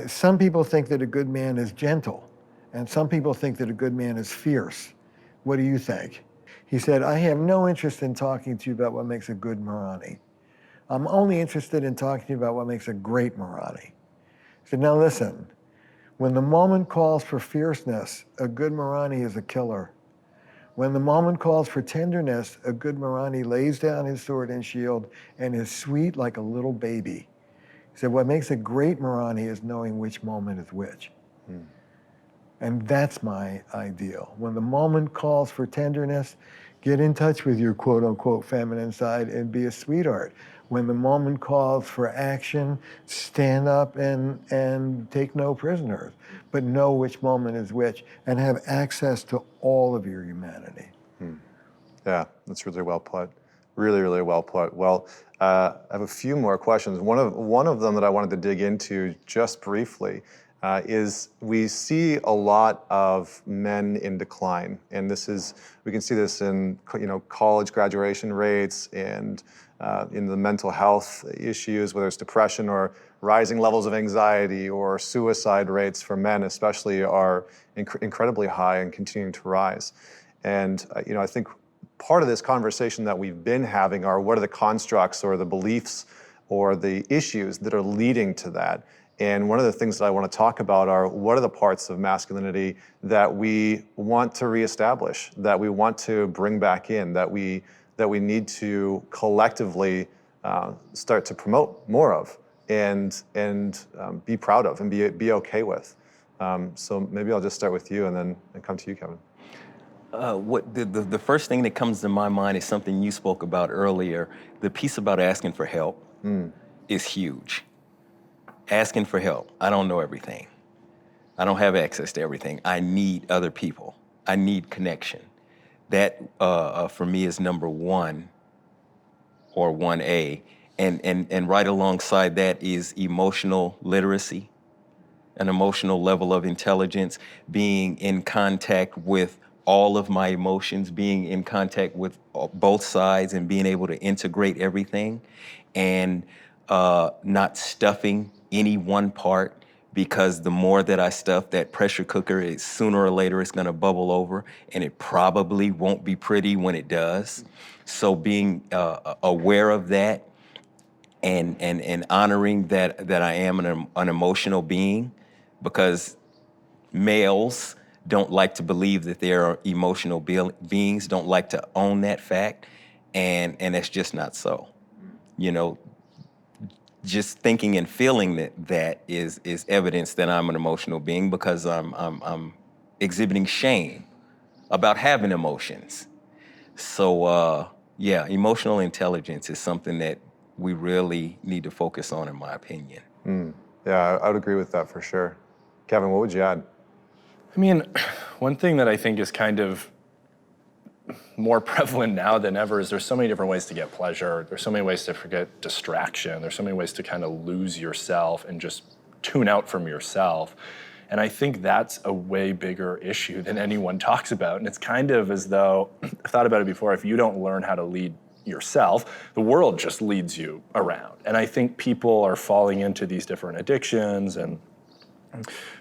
Some people think that a good man is gentle, and some people think that a good man is fierce. What do you think? He said, I have no interest in talking to you about what makes a good Marani. I'm only interested in talking to you about what makes a great Marani. He said, now listen, when the moment calls for fierceness, a good Marani is a killer. When the moment calls for tenderness, a good Marani lays down his sword and shield and is sweet like a little baby. He said, what makes a great Marani is knowing which moment is which. And that's my ideal. When the moment calls for tenderness, get in touch with your quote unquote feminine side and be a sweetheart. when the moment calls for action, stand up and take no prisoners, but know which moment is which and have access to all of your humanity. Yeah, that's really well put. Really, really well put. Well, I have a few more questions. One of them that I wanted to dig into just briefly is we see a lot of men in decline, and we can see this in college graduation rates and in the mental health issues, whether it's depression or rising levels of anxiety or suicide rates for men, especially, are incredibly high and continuing to rise. And I think part of this conversation that we've been having are what are the constructs or the beliefs or the issues that are leading to that. And one of the things that I want to talk about are what are the parts of masculinity that we want to reestablish, that we want to bring back in, that we need to collectively start to promote more of and be proud of and be okay with. So maybe I'll just start with you and then come to you, Kevin. What the first thing that comes to my mind is something you spoke about earlier. The piece about asking for help is huge. Asking for help. I don't know everything. I don't have access to everything. I need other people. I need connection. That, for me, is number one, or 1A. And right alongside that is emotional literacy, an emotional level of intelligence, being in contact with all of my emotions, being in contact with both sides and being able to integrate everything and not stuffing any one part, because the more that I stuff that pressure cooker, sooner or later it's gonna bubble over and it probably won't be pretty when it does. So being aware of that and honoring that I am an emotional being, because males don't like to believe that they are emotional beings, don't like to own that fact, and that's just not so. Just thinking and feeling that is evidence that I'm an emotional being, because I'm exhibiting shame about having emotions. So yeah, emotional intelligence is something that we really need to focus on, in my opinion. Yeah, I would agree with that for sure. Kevin, what would you add? I mean, one thing that I think is kind of more prevalent now than ever is there's so many different ways to get pleasure. There's so many ways to forget distraction. There's so many ways to kind of lose yourself and just tune out from yourself. And I think that's a way bigger issue than anyone talks about. And it's kind of as though, I've thought about it before, if you don't learn how to lead yourself, the world just leads you around. And I think people are falling into these different addictions and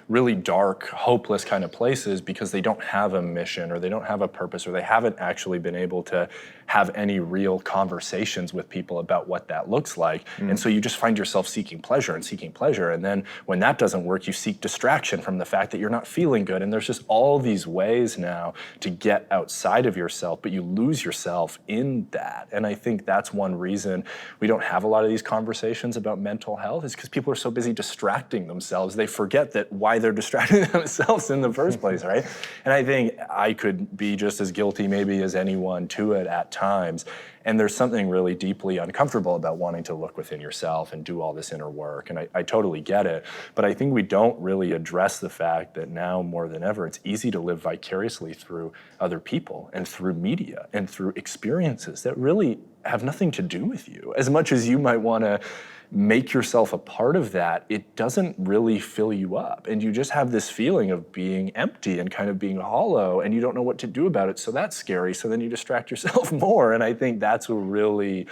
really dark, hopeless kind of places because they don't have a mission or they don't have a purpose or they haven't actually been able to have any real conversations with people about what that looks like. And so you just find yourself seeking pleasure. And then when that doesn't work, you seek distraction from the fact that you're not feeling good. And there's just all these ways now to get outside of yourself, but you lose yourself in that. And I think that's one reason we don't have a lot of these conversations about mental health, is because people are so busy distracting themselves. They forget that why they're distracting themselves in the first place, right? And I think I could be just as guilty maybe as anyone to it at times. And there's something really deeply uncomfortable about wanting to look within yourself and do all this inner work. And I totally get it. But I think we don't really address the fact that now more than ever, it's easy to live vicariously through other people and through media and through experiences that really have nothing to do with you. As much as you might want to make yourself a part of that, it doesn't really fill you up. And you just have this feeling of being empty and kind of being hollow, and you don't know what to do about it. So that's scary. So then you distract yourself more. And I think that's a really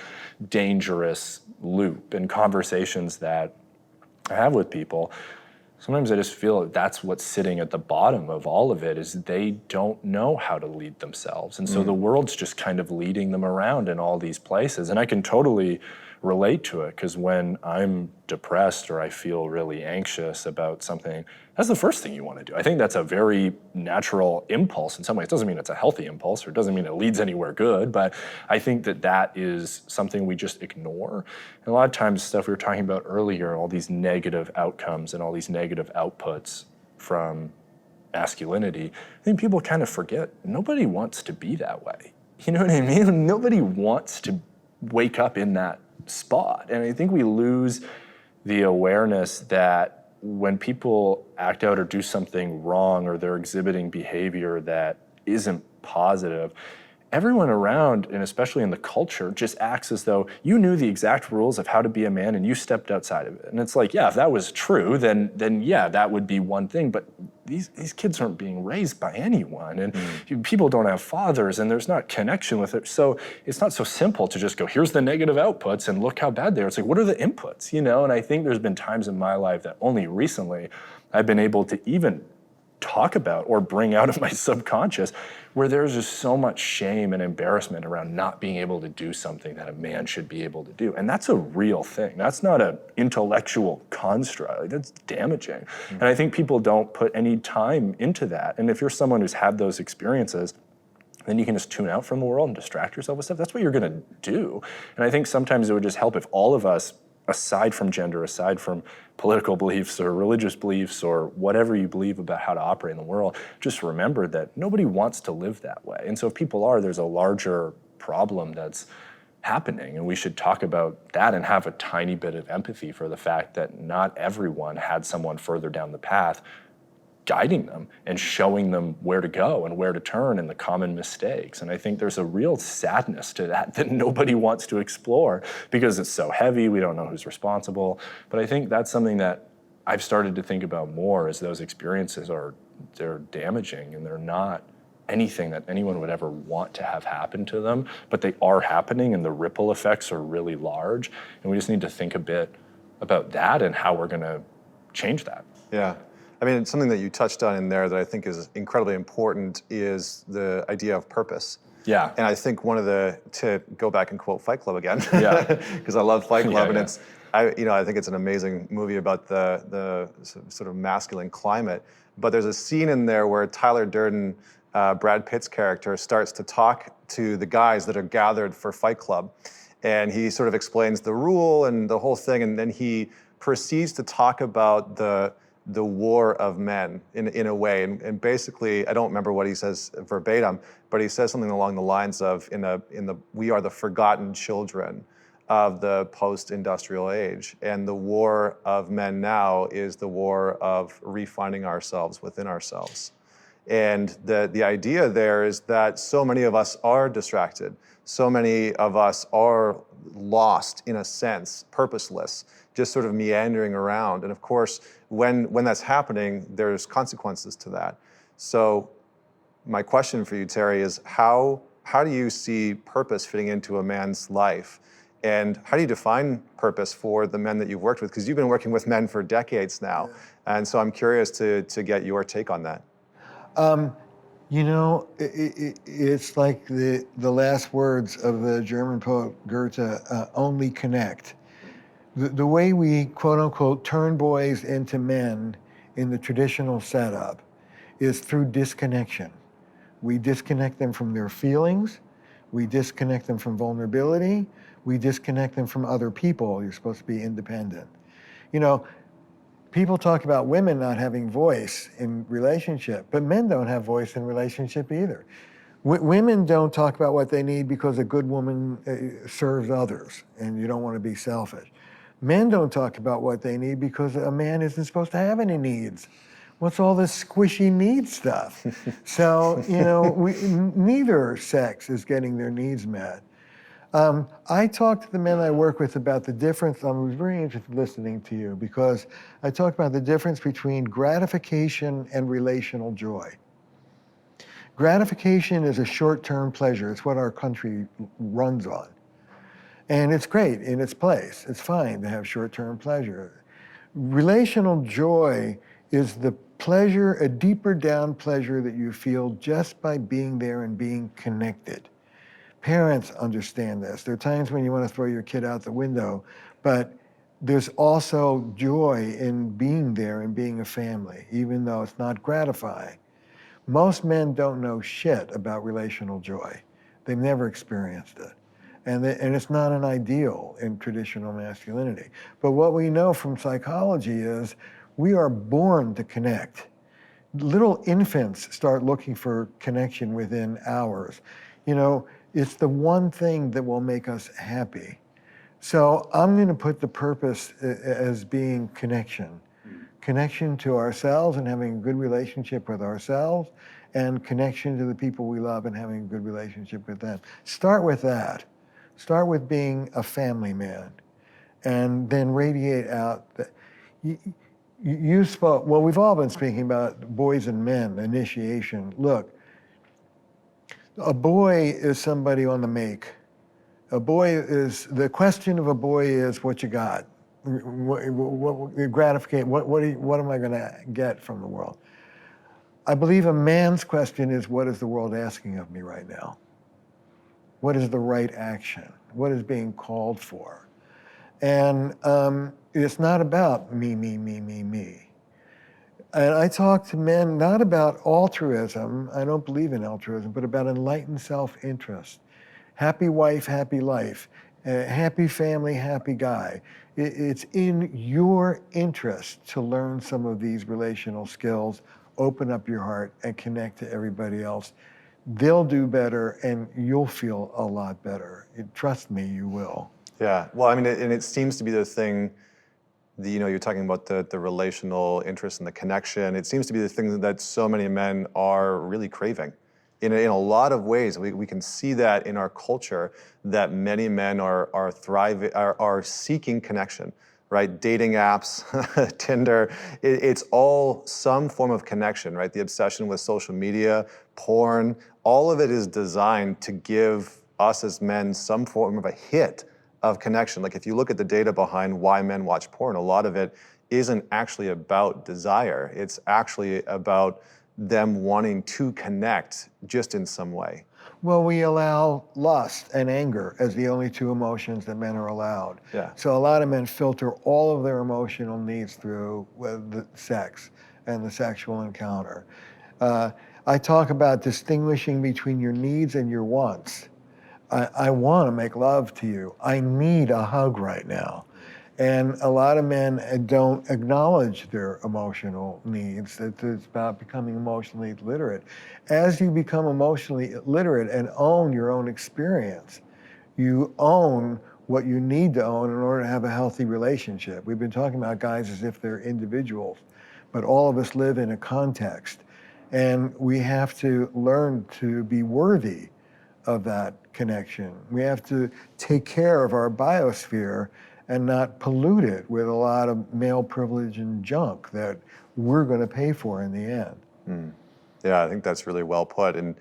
dangerous loop. And conversations that I have with people, sometimes I just feel that's what's sitting at the bottom of all of it, is they don't know how to lead themselves. And so the world's just kind of leading them around in all these places. And I can totally relate to it, because when I'm depressed or I feel really anxious about something, that's the first thing you want to do. I think that's a very natural impulse in some ways. It doesn't mean it's a healthy impulse, or it doesn't mean it leads anywhere good, but I think that that is something we just ignore. And a lot of times, stuff we were talking about earlier, all these negative outcomes and all these negative outputs from masculinity, I think people kind of forget nobody wants to be that way. You know what I mean? Nobody wants to wake up in that spot. And I think we lose the awareness that when people act out or do something wrong, or they're exhibiting behavior that isn't positive, everyone around, and especially in the culture, just acts as though you knew the exact rules of how to be a man and you stepped outside of it. And it's like, yeah, if that was true, then yeah, that would be one thing. But these kids aren't being raised by anyone, and people don't have fathers, and there's not connection with it. So it's not so simple to just go, here's the negative outputs and look how bad they are. It's like, what are the inputs, you know? And I think there's been times in my life that only recently I've been able to even talk about or bring out of my subconscious, where there's just so much shame and embarrassment around not being able to do something that a man should be able to do. And that's a real thing. That's not an intellectual construct. Like, that's damaging. And I think people don't put any time into that. And if you're someone who's had those experiences, then you can just tune out from the world and distract yourself with stuff. That's what you're gonna do. And I think sometimes it would just help if all of us, aside from gender, aside from political beliefs or religious beliefs or whatever you believe about how to operate in the world, just remember that nobody wants to live that way. And so if people are, there's a larger problem that's happening, and we should talk about that and have a tiny bit of empathy for the fact that not everyone had someone further down the path guiding them and showing them where to go and where to turn and the common mistakes. And I think there's a real sadness to that nobody wants to explore because it's so heavy, we don't know who's responsible. But I think that's something that I've started to think about more, as those experiences they're damaging, and they're not anything that anyone would ever want to have happen to them, but they are happening, and the ripple effects are really large. And we just need to think a bit about that and how we're gonna change that. Yeah. I mean, something that you touched on in there that I think is incredibly important is the idea of purpose. Yeah. And I think to go back and quote Fight Club again, Yeah. because I love Fight Club, Yeah, and yeah. I think it's an amazing movie about the sort of masculine climate. But there's a scene in there where Tyler Durden, Brad Pitt's character, starts to talk to the guys that are gathered for Fight Club. And he sort of explains the rule and the whole thing, and then he proceeds to talk about the war of men in a way. And basically, I don't remember what he says verbatim, but he says something along the lines of, we are the forgotten children of the post-industrial age. And the war of men now is the war of refinding ourselves within ourselves. And the idea there is that so many of us are distracted. So many of us are lost, in a sense, purposeless, just sort of meandering around. And of course, when that's happening, there's consequences to that. So my question for you, Terry, is how do you see purpose fitting into a man's life? And how do you define purpose for the men that you've worked with? Because you've been working with men for decades now. And so I'm curious to get your take on that. You know, it's like the last words of the German poet Goethe, only connect. The way we, quote unquote, turn boys into men in the traditional setup is through disconnection. We disconnect them from their feelings, we disconnect them from vulnerability, we disconnect them from other people. You're supposed to be independent. You know, people talk about women not having voice in relationship, but men don't have voice in relationship either. Women don't talk about what they need because a good woman serves others, and you don't want to be selfish. Men don't talk about what they need because a man isn't supposed to have any needs. What's all this squishy need stuff? So, you know, neither sex is getting their needs met. I talk to the men I work with about the difference. I was very interested in listening to you because I talk about the difference between gratification and relational joy. Gratification is a short-term pleasure. It's what our country runs on. And it's great in its place. It's fine to have short-term pleasure. Relational joy is the pleasure, a deeper down pleasure that you feel just by being there and being connected. Parents understand this. There are times when you want to throw your kid out the window, but there's also joy in being there and being a family, even though it's not gratifying. Most men don't know shit about relational joy. They've never experienced it. And it's not an ideal in traditional masculinity. But what we know from psychology is we are born to connect. Little infants start looking for connection within hours. You know, it's the one thing that will make us happy. So I'm going to put the purpose as being connection. Connection to ourselves and having a good relationship with ourselves, and connection to the people we love and having a good relationship with them. Start with that. Start with being a family man, and then radiate out. You spoke, well, we've all been speaking about boys and men, initiation. Look, a boy is somebody on the make. A boy is, the question of a boy is what you got. What gratification, what am I going to get from the world? I believe a man's question is, what is the world asking of me right now? What is the right action? What is being called for? And it's not about me. And I talk to men not about altruism, I don't believe in altruism, but about enlightened self-interest. Happy wife, happy life. Happy family, happy guy. It's in your interest to learn some of these relational skills, open up your heart, and connect to everybody else. They'll do better, and you'll feel a lot better. Trust me, you will. Yeah, well, I mean, and it seems to be the thing, you're talking about the relational interest and the connection. It seems to be the thing that so many men are really craving. In a lot of ways, we can see that in our culture, that many men are thriving, are seeking connection, right? Dating apps, Tinder, it's all some form of connection, right? The obsession with social media, porn, all of it is designed to give us as men some form of a hit of connection. Like if you look at the data behind why men watch porn, a lot of it isn't actually about desire. It's actually about them wanting to connect just in some way. Well, we allow lust and anger as the only two emotions that men are allowed. Yeah. So a lot of men filter all of their emotional needs through the sex and the sexual encounter. I talk about distinguishing between your needs and your wants. I want to make love to you. I need a hug right now. And a lot of men don't acknowledge their emotional needs. It's about becoming emotionally literate. As you become emotionally literate and own your own experience, you own what you need to own in order to have a healthy relationship. We've been talking about guys as if they're individuals, but all of us live in a context. And we have to learn to be worthy of that connection. We have to take care of our biosphere and not pollute it with a lot of male privilege and junk that we're going to pay for in the end. Yeah, I think that's really well put. And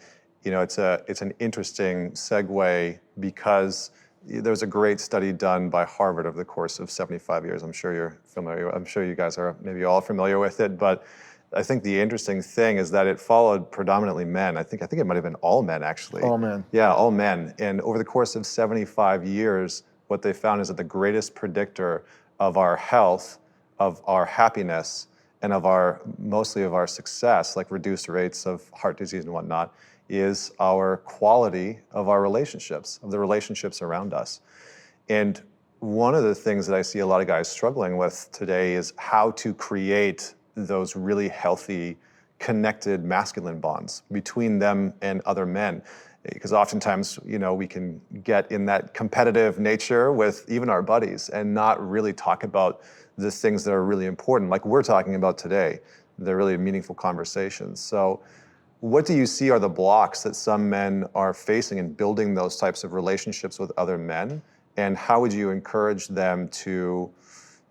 it's an interesting segue because there was a great study done by Harvard over the course of 75 years. I'm sure you're familiar. I'm sure you guys are maybe all familiar with it. But I think the interesting thing is that it followed predominantly men. I think it might have been all men, actually. All men. Yeah, all men. And over the course of 75 years, what they found is that the greatest predictor of our health, of our happiness, and mostly of our success, like reduced rates of heart disease and whatnot, is our quality of our relationships, of the relationships around us. And one of the things that I see a lot of guys struggling with today is how to create those really healthy, connected masculine bonds between them and other men. Because oftentimes, we can get in that competitive nature with even our buddies and not really talk about the things that are really important, like we're talking about today, the really meaningful conversations. So what do you see are the blocks that some men are facing in building those types of relationships with other men? And how would you encourage them to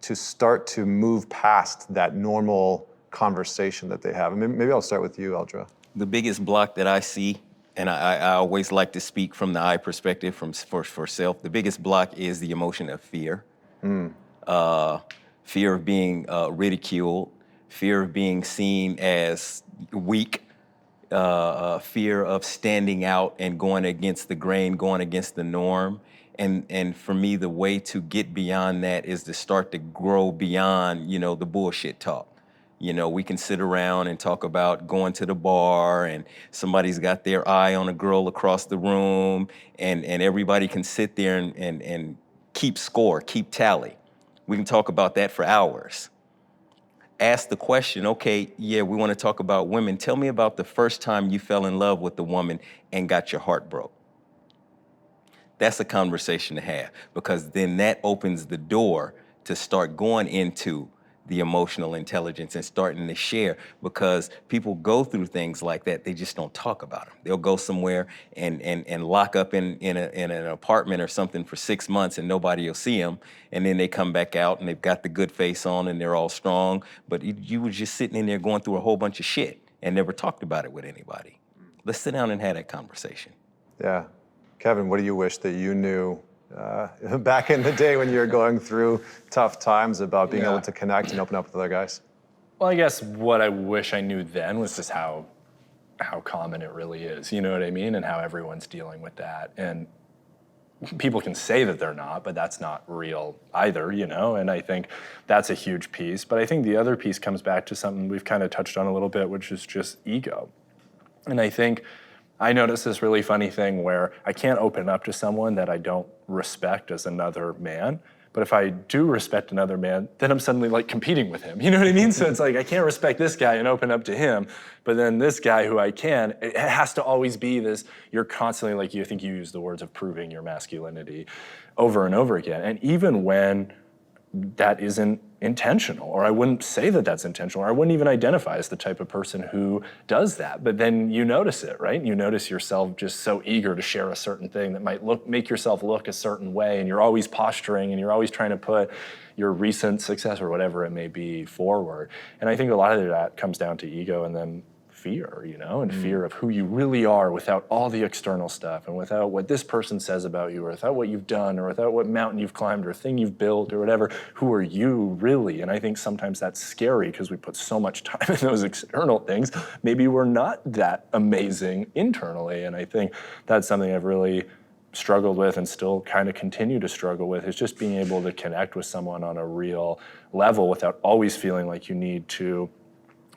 start to move past that normal conversation that they have? And maybe I'll start with you, Eldra. The biggest block that I see, and I always like to speak from the I perspective for self, the biggest block is the emotion of fear. Fear of being ridiculed, fear of being seen as weak, fear of standing out and going against the grain, going against the norm. And for me, the way to get beyond that is to start to grow beyond, the bullshit talk. We can sit around and talk about going to the bar and somebody's got their eye on a girl across the room and everybody can sit there and keep score, keep tally. We can talk about that for hours. Ask the question, okay, yeah, we want to talk about women. Tell me about the first time you fell in love with a woman and got your heart broke. that's a conversation to have, because then that opens the door to start going into the emotional intelligence and starting to share, because people go through things like that. They just don't talk about them. They'll go somewhere and lock up in an apartment or something for 6 months and nobody will see them. And then they come back out and they've got the good face on and they're all strong. But you were just sitting in there going through a whole bunch of shit and never talked about it with anybody. Let's sit down and have that conversation. Yeah. Kevin, what do you wish that you knew back in the day when you were going through tough times about being able to connect and open up with other guys? Well, I guess what I wish I knew then was just how common it really is, you know what I mean? And how everyone's dealing with that. And people can say that they're not, but that's not real either, you know? And I think that's a huge piece. But I think the other piece comes back to something we've kind of touched on a little bit, which is just ego. And I think I noticed this really funny thing where I can't open up to someone that I don't respect as another man. But if I do respect another man, then I'm suddenly like competing with him. You know what I mean? So it's like, I can't respect this guy and open up to him, but then this guy who I can, it has to always be this, you're constantly like, you think you use the words of proving your masculinity over and over again. And even when that isn't intentional, or I wouldn't say that that's intentional, or I wouldn't even identify as the type of person who does that. But then you notice it, right? You notice yourself just so eager to share a certain thing that might make yourself look a certain way, and you're always posturing, and you're always trying to put your recent success or whatever it may be forward. And I think a lot of that comes down to ego and then fear, you know, and fear of who you really are without all the external stuff and without what this person says about you or without what you've done or without what mountain you've climbed or thing you've built or whatever. Who are you really? And I think sometimes that's scary because we put so much time in those external things. Maybe we're not that amazing internally. And I think that's something I've really struggled with and still kind of continue to struggle with, is just being able to connect with someone on a real level without always feeling like you need to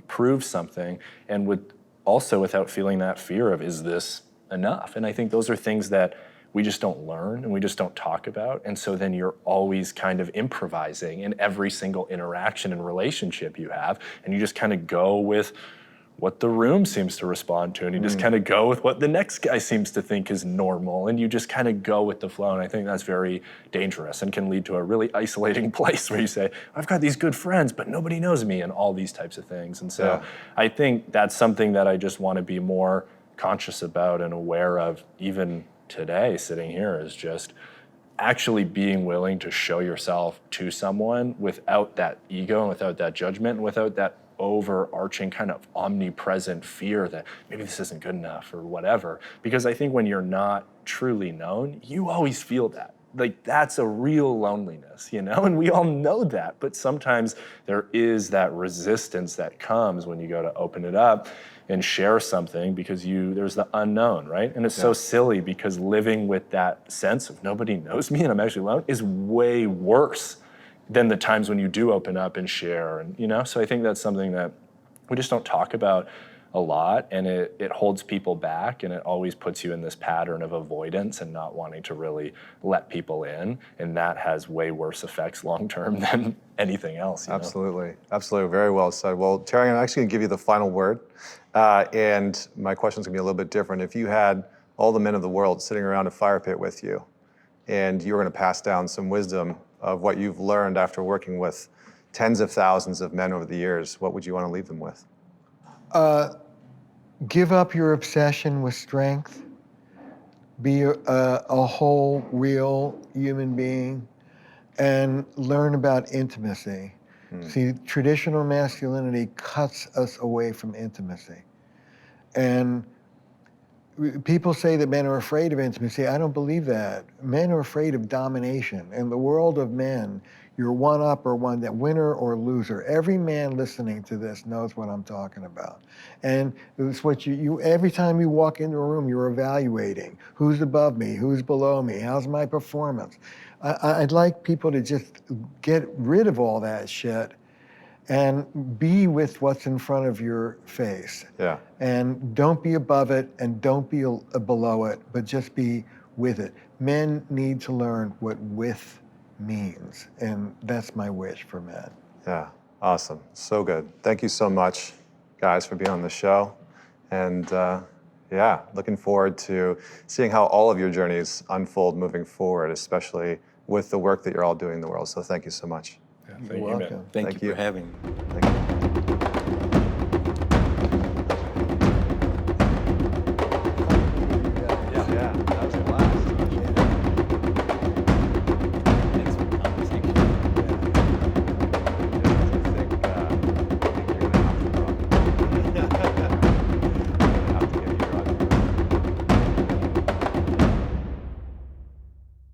prove something, and without feeling that fear of, is this enough? And I think those are things that we just don't learn and we just don't talk about. And so then you're always kind of improvising in every single interaction and relationship you have, and you just kind of go with what the room seems to respond to, and you just kind of go with what the next guy seems to think is normal, and you just kind of go with the flow. And I think that's very dangerous and can lead to a really isolating place where you say, I've got these good friends, but nobody knows me, and all these types of things. And so I think that's something that I just want to be more conscious about and aware of even today, sitting here, is just actually being willing to show yourself to someone without that ego and without that judgment and without that overarching kind of omnipresent fear that maybe this isn't good enough or whatever. Because I think when you're not truly known, you always feel that. Like, that's a real loneliness, you know? And we all know that, but sometimes there is that resistance that comes when you go to open it up and share something, because there's the unknown, right? And it's so silly, because living with that sense of nobody knows me and I'm actually alone is way worse than the times when you do open up and share, and you know. So I think that's something that we just don't talk about a lot, and it holds people back, and it always puts you in this pattern of avoidance and not wanting to really let people in, and that has way worse effects long term than anything else. Absolutely, absolutely, very well said. Well, Terry, I'm actually gonna give you the final word, and my question's gonna be a little bit different. If you had all the men of the world sitting around a fire pit with you, and you were gonna pass down some wisdom of what you've learned after working with tens of thousands of men over the years, what would you want to leave them with? Give up your obsession with strength. Be a whole, real human being, and learn about intimacy. See, traditional masculinity cuts us away from intimacy. And people say that men are afraid of intimacy. I don't believe that. Men are afraid of domination. In the world of men, you're one up or one down, winner or loser. Every man listening to this knows what I'm talking about. And it's what you every time you walk into a room, you're evaluating who's above me, who's below me, how's my performance. I'd like people to just get rid of all that shit and be with what's in front of your face. Yeah. And don't be above it and don't be below it, but just be with it. Men need to learn what with means, and that's my wish for men. Yeah, awesome, so good. Thank you so much, guys, for being on the show. And Yeah, looking forward to seeing how all of your journeys unfold moving forward, especially with the work that you're all doing in the world. So thank you so much. Yeah, thank You're you, man. welcome. Thank Thank you you. for having me. Thank you.